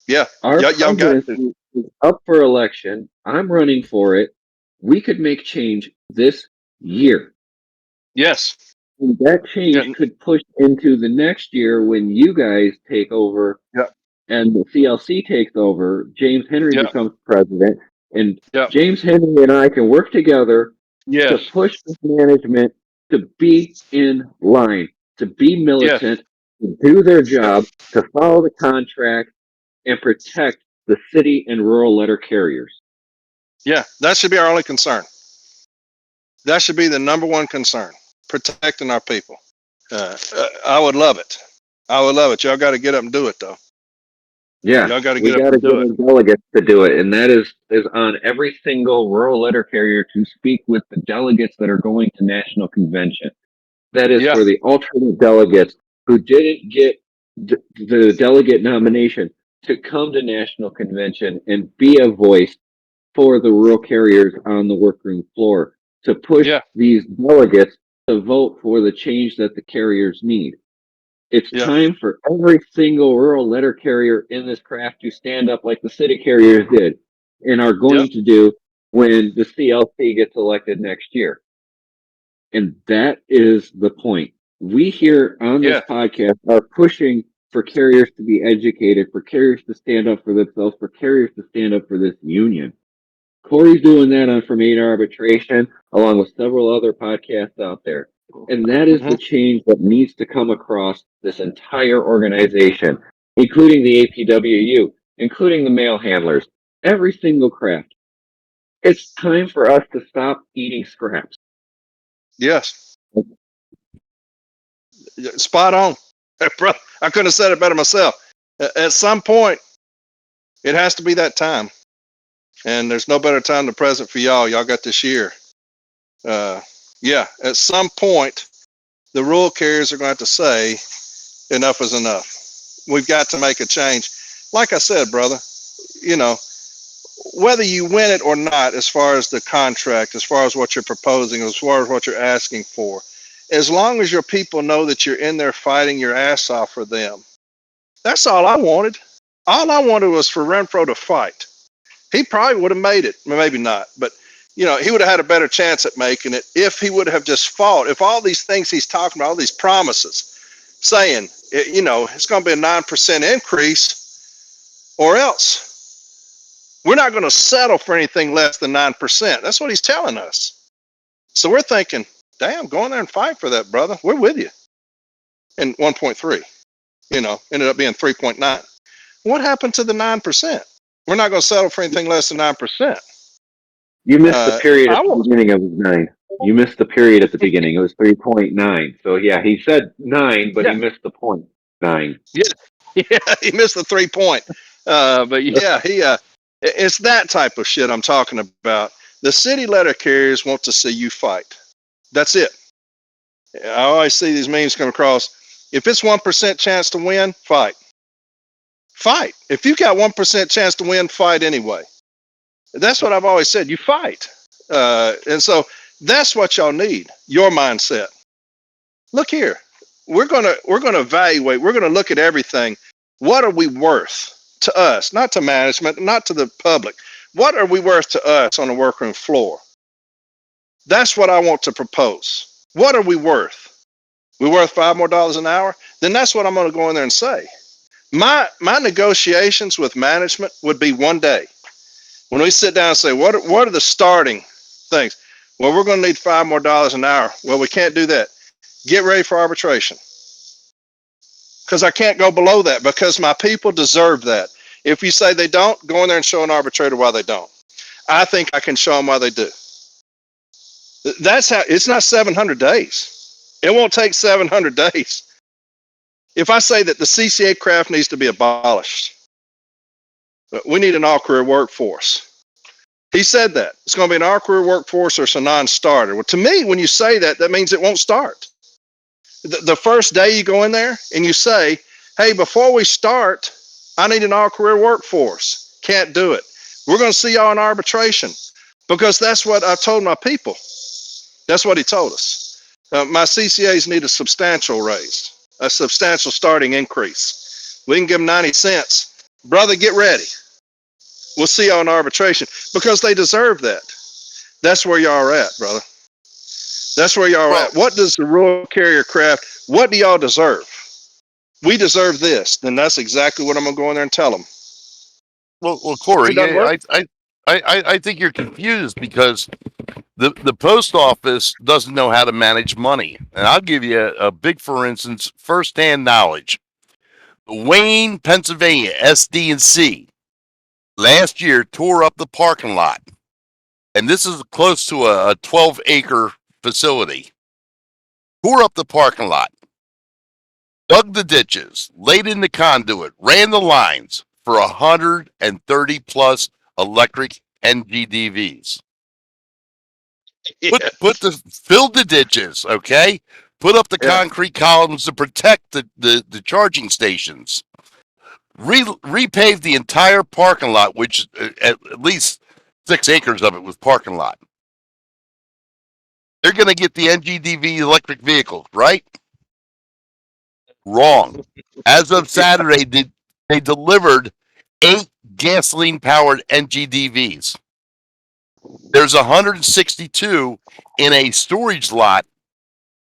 Yeah, Our y'all got to. presidency is up for election. I'm running for it. We could make change this year. Yes. And that change could push into the next year when you guys take over and the CLC takes over. James Henry becomes president, and James Henry and I can work together to push this management to be in line, to be militant, to do their job, to follow the contract, and protect the city and rural letter carriers. Yeah, that should be our only concern. That should be the number one concern, protecting our people. I would love it. I would love it. Y'all got to get up and do it, though. Yeah, y'all got to we get up got to and do get it. delegates to do it, and that is on every single rural letter carrier to speak with the delegates that are going to national convention. That is for the alternate delegates who didn't get the delegate nomination to come to national convention and be a voice for the rural carriers on the workroom floor, to push these delegates to vote for the change that the carriers need. It's time for every single rural letter carrier in this craft to stand up like the city carriers did and are going to do when the CLC gets elected next year. And that is the point. We here on this podcast are pushing for carriers to be educated, for carriers to stand up for themselves, for carriers to stand up for this union. Corey's doing that on From 8 Arbitration, along with several other podcasts out there. And that is the change that needs to come across this entire organization, including the APWU, including the mail handlers, every single craft. It's time for us to stop eating scraps. Yes. Spot on. I couldn't have said it better myself. At some point, it has to be that time. And there's no better time than present for y'all. Y'all got this year. At some point, the rural carriers are going to have to say enough is enough. We've got to make a change. like I said, brother, you know, whether you win it or not, as far as the contract, as far as what you're proposing, as far as what you're asking for, as long as your people know that you're in there fighting your ass off for them, that's all I wanted. All I wanted was for Renfro to fight. He probably would have made it, maybe not, but he would have had a better chance at making it if he would have just fought. If all these things he's talking about, all these promises, saying, it's going to be a 9% increase, or else we're not going to settle for anything less than 9%. That's what he's telling us. So we're thinking, damn, go in there and fight for that, brother. We're with you. And 1.3, ended up being 3.9. What happened to the 9%? We're not going to settle for anything less than 9%. You missed the period at the beginning of 9. You missed the period at the beginning. It was 3.9. So yeah, he said 9, but he missed the point 9. Yeah, he missed the 3 point. But yeah, it's that type of shit I'm talking about. The city letter carriers want to see you fight. That's it. I always see these memes come across. If it's 1% chance to win, fight. Fight. If you got 1% chance to win, fight anyway. That's what I've always said. You fight. And so that's what y'all need. Your mindset. Look here. We're gonna evaluate. We're gonna look at everything. What are we worth to us? Not to management, not to the public. What are we worth to us on the workroom floor? That's what I want to propose. What are we worth? We worth $5 more an hour? Then that's what I'm going to go in there and say. My negotiations with management would be one day when we sit down and say, what are the starting things? Well, we're going to need $5 more an hour. Well, we can't do that. Get ready for arbitration. Because I can't go below that, because my people deserve that. If you say they don't, go in there and show an arbitrator why they don't. I think I can show them why they do. That's how. It's not 700 days. It won't take 700 days. If I say that the CCA craft needs to be abolished, we need an all-career workforce. He said that. It's going to be an all-career workforce or it's a non-starter. Well, to me, when you say that, that means it won't start. The first day you go in there and you say, hey, before we start, I need an all-career workforce. Can't do it. We're going to see y'all in arbitration, because that's what I told my people. That's what he told us. My CCAs need a substantial raise, a substantial starting increase. We can give them 90 cents. Brother, get ready. We'll see y'all in arbitration, because they deserve that. That's where y'all are at, brother. That's where y'all are at. What does the rural carrier craft, what do y'all deserve? We deserve this. Then that's exactly what I'm going to go in there and tell them. Well, Corey, I think you're confused because the post office doesn't know how to manage money. And I'll give you a big, for instance, firsthand knowledge. Wayne, Pennsylvania, SD&C last year tore up the parking lot. And this is close to a 12-acre facility. Tore up the parking lot, dug the ditches, laid in the conduit, ran the lines for 130 plus electric NGDVs. Filled the ditches, okay? Put up the concrete columns to protect the charging stations. Repaved the entire parking lot, which at least 6 acres of it was parking lot. They're going to get the NGDV electric vehicles, right? Wrong. As of Saturday, they delivered 8 gasoline-powered NGDVs. There's 162 in a storage lot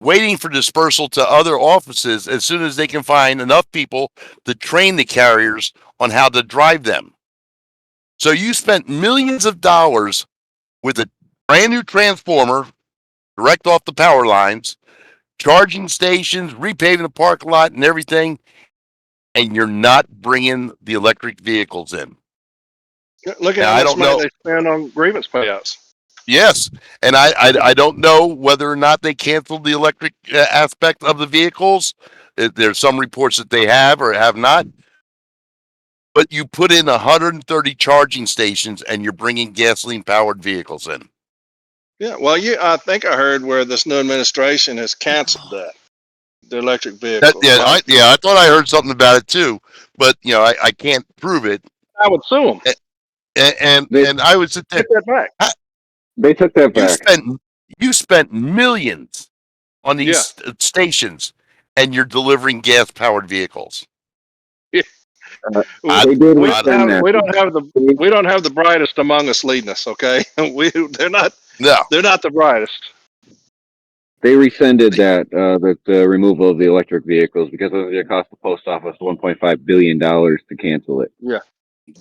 waiting for dispersal to other offices as soon as they can find enough people to train the carriers on how to drive them. So you spent millions of dollars with a brand new transformer direct off the power lines, charging stations, repaving the parking lot and everything, and you're not bringing the electric vehicles in. Look at how much money they spend on grievance payouts. Yes, and I don't know whether or not they canceled the electric aspect of the vehicles. There's some reports that they have or have not. But you put in 130 charging stations and you're bringing gasoline-powered vehicles in. Yeah, well, I think I heard where this new administration has canceled that. The electric vehicles. I thought I heard something about it too, but I can't prove it. I would sue them. And I would sit there. Get that back. They took that You back. spent millions on these stations, and you're delivering gas powered vehicles. Yeah. They did We rescind that. don't have the brightest among us leading us. Okay, they're not No, the brightest. They rescinded that the removal of the electric vehicles because it cost the post office $1.5 billion to cancel it. Yeah,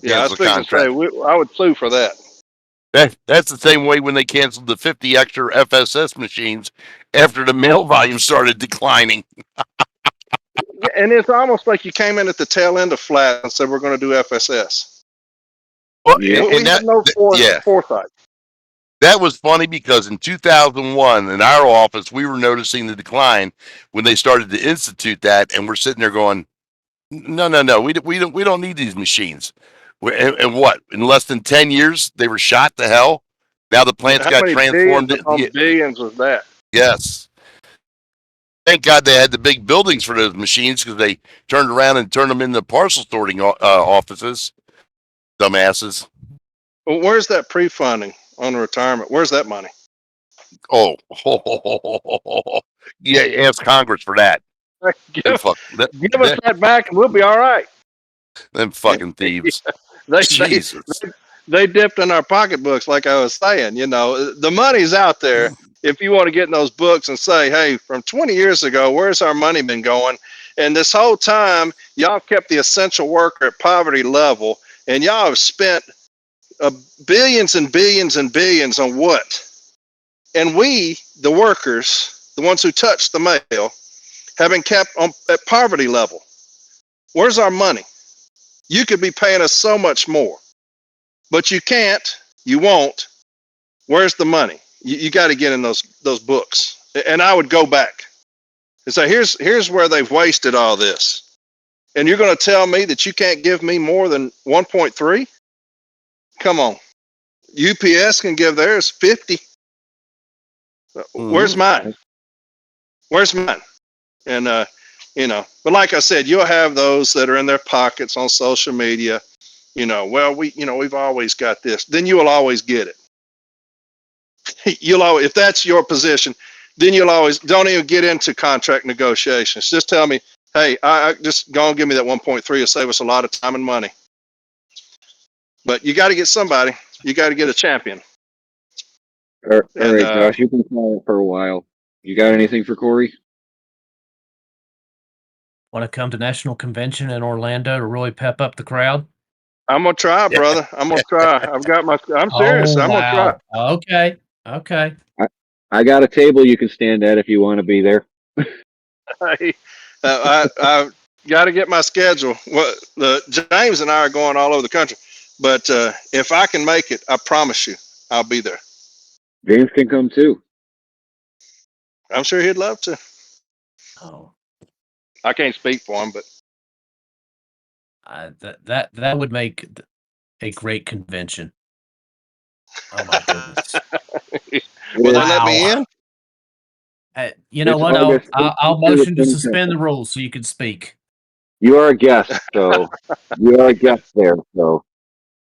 I cancel was the fixing to say contract. I would sue for that. That's the same way when they canceled the 50 extra FSS machines after the mail volume started declining. Yeah, and it's almost like you came in at the tail end of flat and said we're going to do FSS. Well, Yeah. We had no foresight. that was funny because in 2001 in our office we were noticing the decline when they started to institute that, and we're sitting there going, no, we don't need these machines. And what, in less than 10 years they were shot to hell. Now the plants How got many transformed. billions was that? Yes. Thank God they had the big buildings for those machines, because they turned around and turned them into parcel sorting offices. Dumbasses. Well, where's that pre-funding on retirement? Where's that money? Oh, yeah. Ask Congress for that. Give Them us that back and we'll be all right. them fucking thieves. They Jesus. they dipped in our pocketbooks, like I was saying. The money's out there. If you want to get in those books and say, hey, from 20 years ago, where's our money been going? And this whole time, y'all kept the essential worker at poverty level, and y'all have spent billions and billions and billions on what? And we, the workers, the ones who touch the mail, have been kept at poverty level. Where's our money? You could be paying us so much more, but you can't, you won't. Where's the money? You got to get in those books. And I would go back and say, here's where they've wasted all this. And you're going to tell me that you can't give me more than 1.3? Come on. UPS can give theirs 50. Where's mine? Where's mine? And but like I said, you'll have those that are in their pockets on social media. Well, we've always got this. Then you will always get it. You'll always, if that's your position, then you'll always, don't even get into contract negotiations. Just tell me, hey, I just go and give me that 1.3. It'll save us a lot of time and money. But you got to get somebody. You got to get a champion. All right, Josh, you've been calling for a while. You got anything for Corey? Want to come to National Convention in Orlando to really pep up the crowd? I'm gonna try, brother. I'm gonna try. I'm serious. I'm gonna try. Okay. I got a table you can stand at if you want to be there. I got to get my schedule. Well, James and I are going all over the country, but if I can make it, I promise you, I'll be there. James can come too. I'm sure he'd love to. Oh, I can't speak for him, but that would make a great convention. Oh my goodness! Will they let me in? You know what? I'll motion to suspend the rules so you can speak. You are a guest, so you are a guest there. So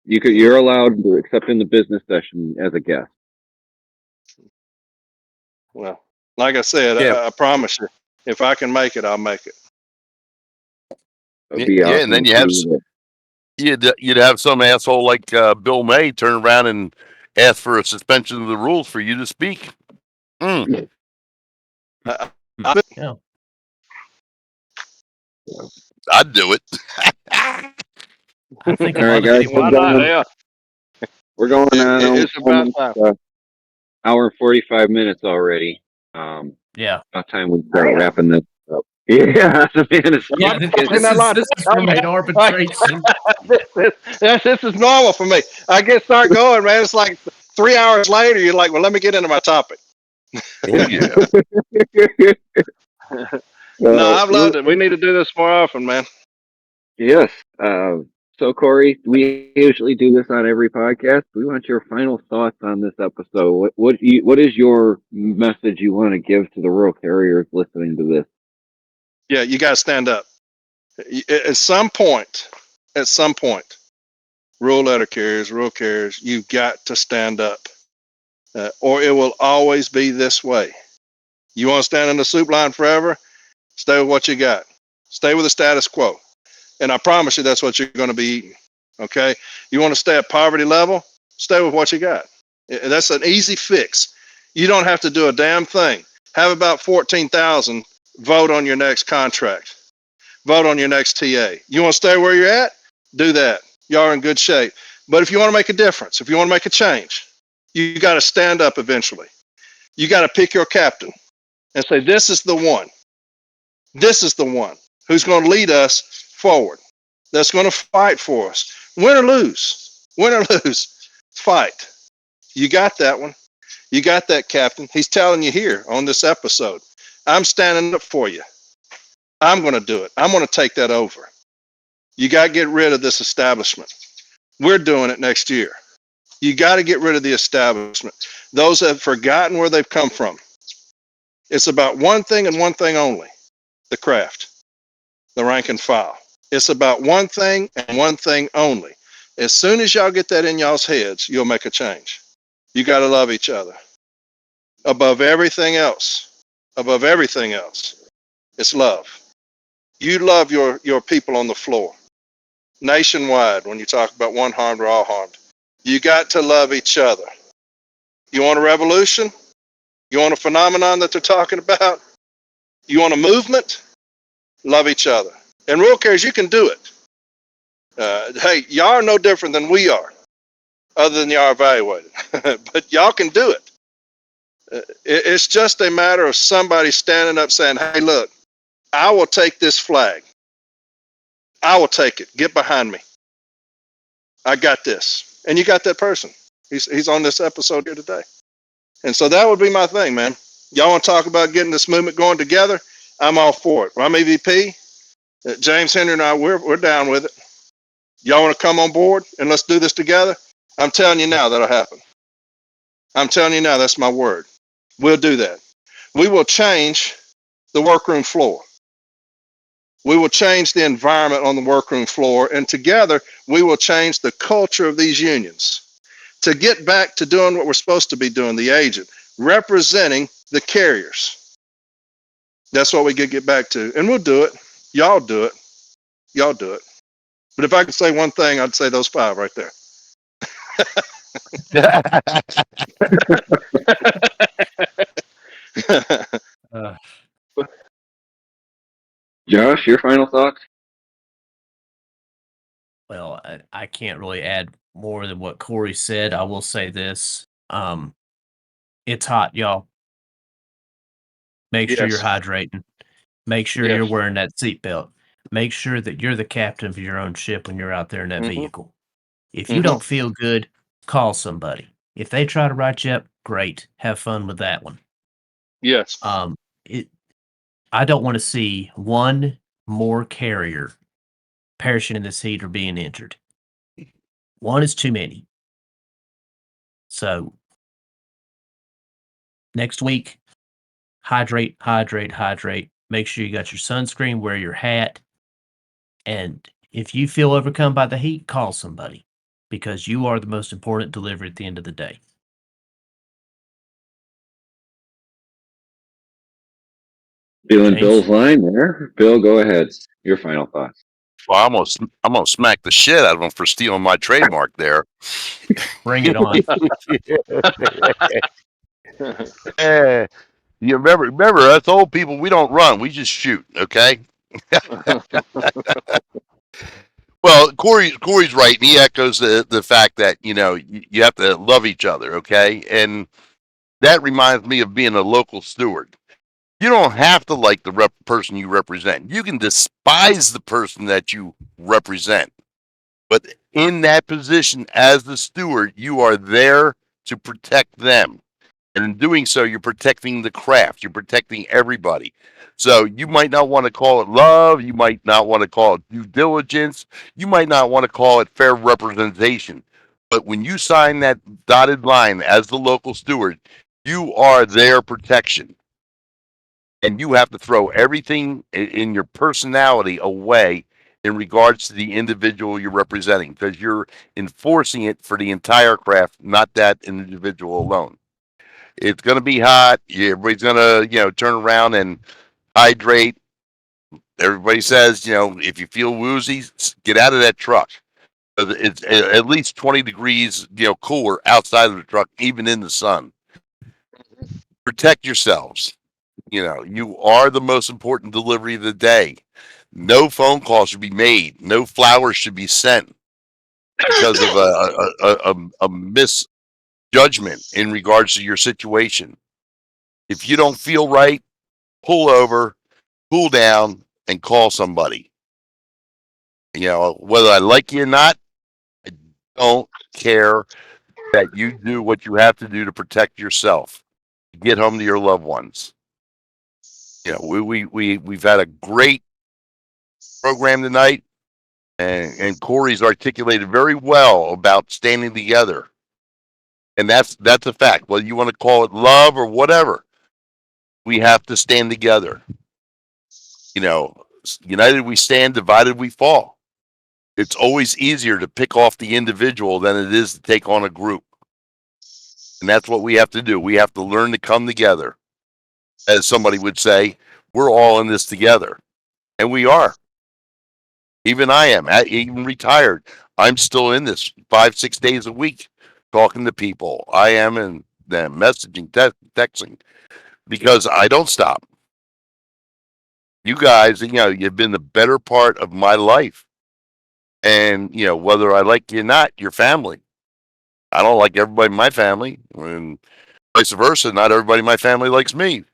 you're allowed to accept in the business session as a guest. Well, like I said, Yeah. I promise you, if I can make it, I'll make it. That'd be awesome. And then you'd have some asshole like Bill May turn around and ask for a suspension of the rules for you to speak. Yeah. I'd do it. I think a All lot right, of guys, people Why would. not? Yeah. we're going on It's about time. hour and 45 minutes already. Yeah. About time we start wrapping this up. Yeah, man. Yeah, this is for made arbitration. This is normal for me. I get start going, man. It's like 3 hours later. You're like, well, let me get into my topic. Oh yeah. No, I've loved it. We need to do this more often, man. Yes. So, Corey, we usually do this on every podcast. We want your final thoughts on this episode. What is your message you want to give to the rural carriers listening to this? Yeah, you got to stand up. At some point, rural letter carriers, you've got to stand up, or it will always be this way. You want to stand in the soup line forever? Stay with what you got. Stay with the status quo. And I promise you that's what you're going to be eating. Okay? You want to stay at poverty level? Stay with what you got. That's an easy fix. You don't have to do a damn thing. Have about 14,000 vote on your next contract. Vote on your next TA. You want to stay where you're at? Do that. Y'all are in good shape. But if you want to make a difference, if you want to make a change, you got to stand up eventually. You got to pick your captain and say, this is the one. This is the one who's going to lead us forward. That's going to fight for us. Win or lose. Win or lose. Fight. You got that one. You got that, Captain. He's telling you here on this episode, I'm standing up for you. I'm going to do it. I'm going to take that over. You got to get rid of this establishment. We're doing it next year. You got to get rid of the establishment. Those that have forgotten where they've come from. It's about one thing and one thing only, the craft, the rank and file. It's about one thing and one thing only. As soon as y'all get that in y'all's heads, you'll make a change. You got to love each other. Above everything else, it's love. You love your people on the floor. Nationwide, when you talk about one harmed or all harmed, you got to love each other. You want a revolution? You want a phenomenon that they're talking about? You want a movement? Love each other. And rural carriers, you can do it. Hey, y'all are no different than we are, other than y'all evaluated. But y'all can do it. It's just a matter of somebody standing up saying, hey, look, I will take this flag. I will take it. Get behind me. I got this. And you got that person. He's on this episode here today. And so that would be my thing, man. Y'all want to talk about getting this movement going together? I'm all for it. I'm EVP. James Henry and I, we're down with it. Y'all want to come on board and let's do this together? I'm telling you now that'll happen. I'm telling you now, that's my word. We'll do that. We will change the workroom floor. We will change the environment on the workroom floor, and together we will change the culture of these unions to get back to doing what we're supposed to be doing, the agent, representing the carriers. That's what we could get back to, and we'll do it. Y'all do it. Y'all do it. But if I could say one thing, I'd say those 5 right there. Josh, your final thoughts? Well, I can't really add more than what Corey said. I will say this. It's hot, y'all. Make sure you're Yes. hydrating. Make sure you're wearing that seatbelt. Make sure that you're the captain of your own ship when you're out there in that vehicle. If you don't feel good, call somebody. If they try to write you up, great. Have fun with that one. Yes. I don't want to see one more carrier perishing in this heat or being injured. One is too many. So next week, hydrate. Make sure you got your sunscreen, wear your hat. And if you feel overcome by the heat, call somebody because you are the most important delivery at the end of the day. Feeling James? Bill's line there. Bill, go ahead. Your final thoughts. Well, I'm gonna smack the shit out of him for stealing my trademark there. Bring it on. You remember us old people, we don't run, we just shoot, okay? Well, Corey's right, and he echoes the fact that you have to love each other, okay? And that reminds me of being a local steward. You don't have to like the person you represent. You can despise the person that you represent. But in that position as the steward, you are there to protect them. And in doing so, you're protecting the craft. You're protecting everybody. So you might not want to call it love. You might not want to call it due diligence. You might not want to call it fair representation. But when you sign that dotted line as the local steward, you are their protection. and you have to throw everything in your personality away in regards to the individual you're representing, because you're enforcing it for the entire craft, not that individual alone. It's going to be hot. Everybody's going to, turn around and hydrate. Everybody says, if you feel woozy, get out of that truck. It's at least 20 degrees, cooler outside of the truck, even in the sun. Protect yourselves. You are the most important delivery of the day. No phone calls should be made. No flowers should be sent because of a misjudgment in regards to your situation. If you don't feel right, pull over, cool down, and call somebody. Whether I like you or not, I don't care that you do what you have to do to protect yourself, to get home to your loved ones. We've had a great program tonight, and Corey's articulated very well about standing together, and that's a fact. Whether you want to call it love or whatever, we have to stand together. United we stand, divided we fall. It's always easier to pick off the individual than it is to take on a group. And that's what we have to do. We have to learn to come together. As somebody would say, we're all in this together. And we are. Even I am. Even retired, I'm still in this 5-6 days a week talking to people. I am in the messaging, texting, because I don't stop. You guys, you've been the better part of my life. And, whether I like you or not, you're family. I don't like everybody in my family, and vice versa. Not everybody in my family likes me.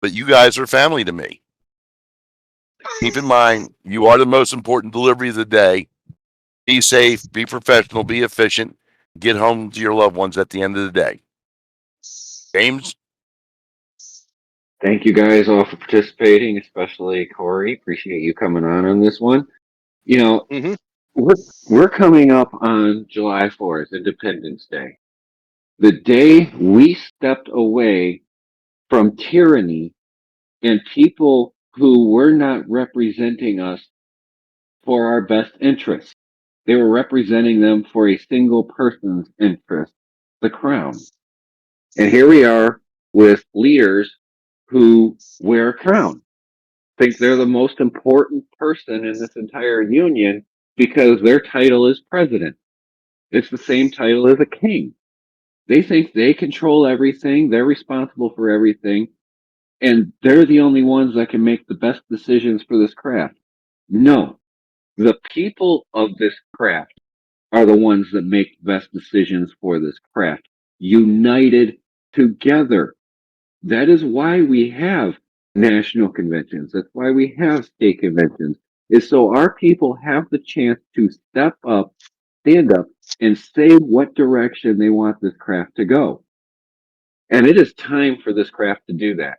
But you guys are family to me. Keep in mind, you are the most important delivery of the day. Be safe, be professional, be efficient. Get home to your loved ones at the end of the day. James? Thank you guys all for participating, especially Corey. Appreciate you coming on this one. Mhm. We're coming up on July 4th, Independence Day. The day we stepped away from tyranny and people who were not representing us for our best interests. They were representing them for a single person's interest, the crown. And here we are with leaders who wear a crown, think they're the most important person in this entire union because their title is president. It's the same title as a king. They think they control everything, they're responsible for everything, and they're the only ones that can make the best decisions for this craft. No, the people of this craft are the ones that make the best decisions for this craft, united together. That is why we have national conventions. That's why we have state conventions, is so our people have the chance to step up, stand up, and say what direction they want this craft to go. And it is time for this craft to do that.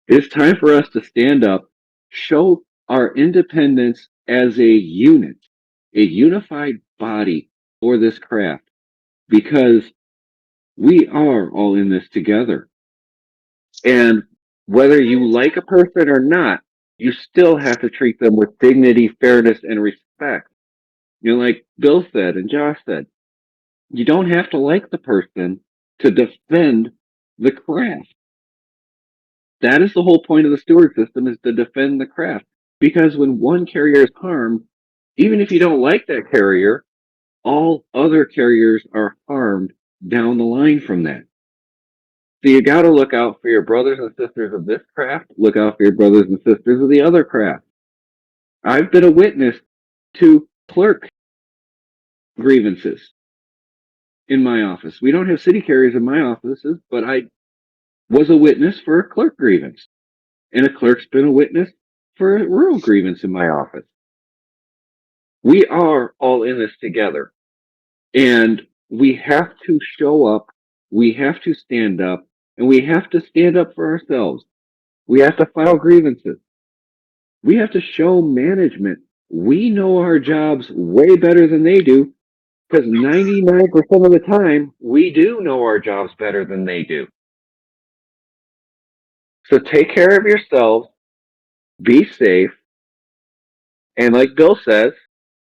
It's time for us to stand up, show our independence as a unit, a unified body for this craft, because we are all in this together. And whether you like a person or not, you still have to treat them with dignity, fairness, and respect. Like Bill said and Josh said, you don't have to like the person to defend the craft. That is the whole point of the steward system, is to defend the craft. Because when one carrier is harmed, even if you don't like that carrier, all other carriers are harmed down the line from that. So you got to look out for your brothers and sisters of this craft. Look out for your brothers and sisters of the other craft. I've been a witness to clerk grievances in my office. We don't have city carriers in my offices, but I was a witness for a clerk grievance. And a clerk's been a witness for a rural grievance in my office. We are all in this together. And we have to show up, we have to stand up, and we have to stand up for ourselves. We have to file grievances. We have to show management we know our jobs way better than they do, because 99% of the time, we do know our jobs better than they do. So take care of yourselves, be safe, and like Bill says,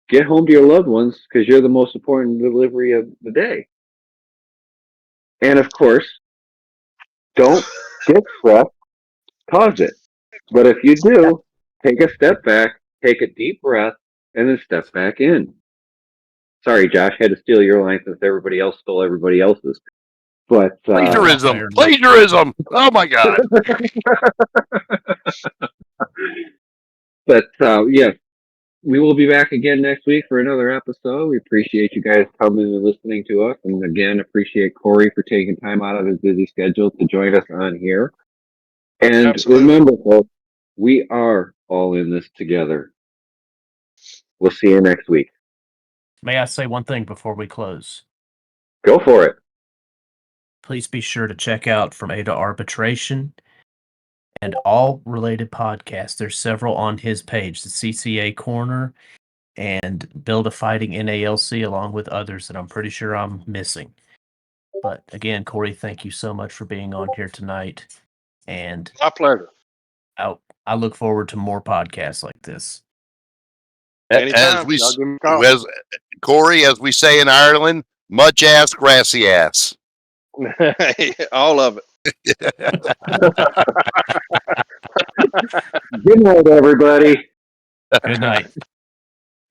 get home to your loved ones because you're the most important delivery of the day. And of course, don't get stressed, cause it. But if you do, take a step back, take a deep breath, and then step back in. Sorry, Josh, had to steal your line since everybody else stole everybody else's. But Plagiarism. Plagiarism. Oh my God. Yes, we will be back again next week for another episode. We appreciate you guys coming and listening to us, and again, appreciate Corey for taking time out of his busy schedule to join us on here. And Absolutely. remember, folks, we are all in this together. We'll see you next week. May I say one thing before we close? Go for it. Please be sure to check out From A to Arbitration and all related podcasts. There's several on his page, the CCA Corner and Build a Fighting NALC, along with others that I'm pretty sure I'm missing. But again, Corey, thank you so much for being on here tonight. And My pleasure. I look forward to more podcasts like this. Anytime. Y'all give me a call. As Corey, as we say in Ireland, much ass, grassy ass. All of it. Good night, everybody. Good night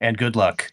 and good luck.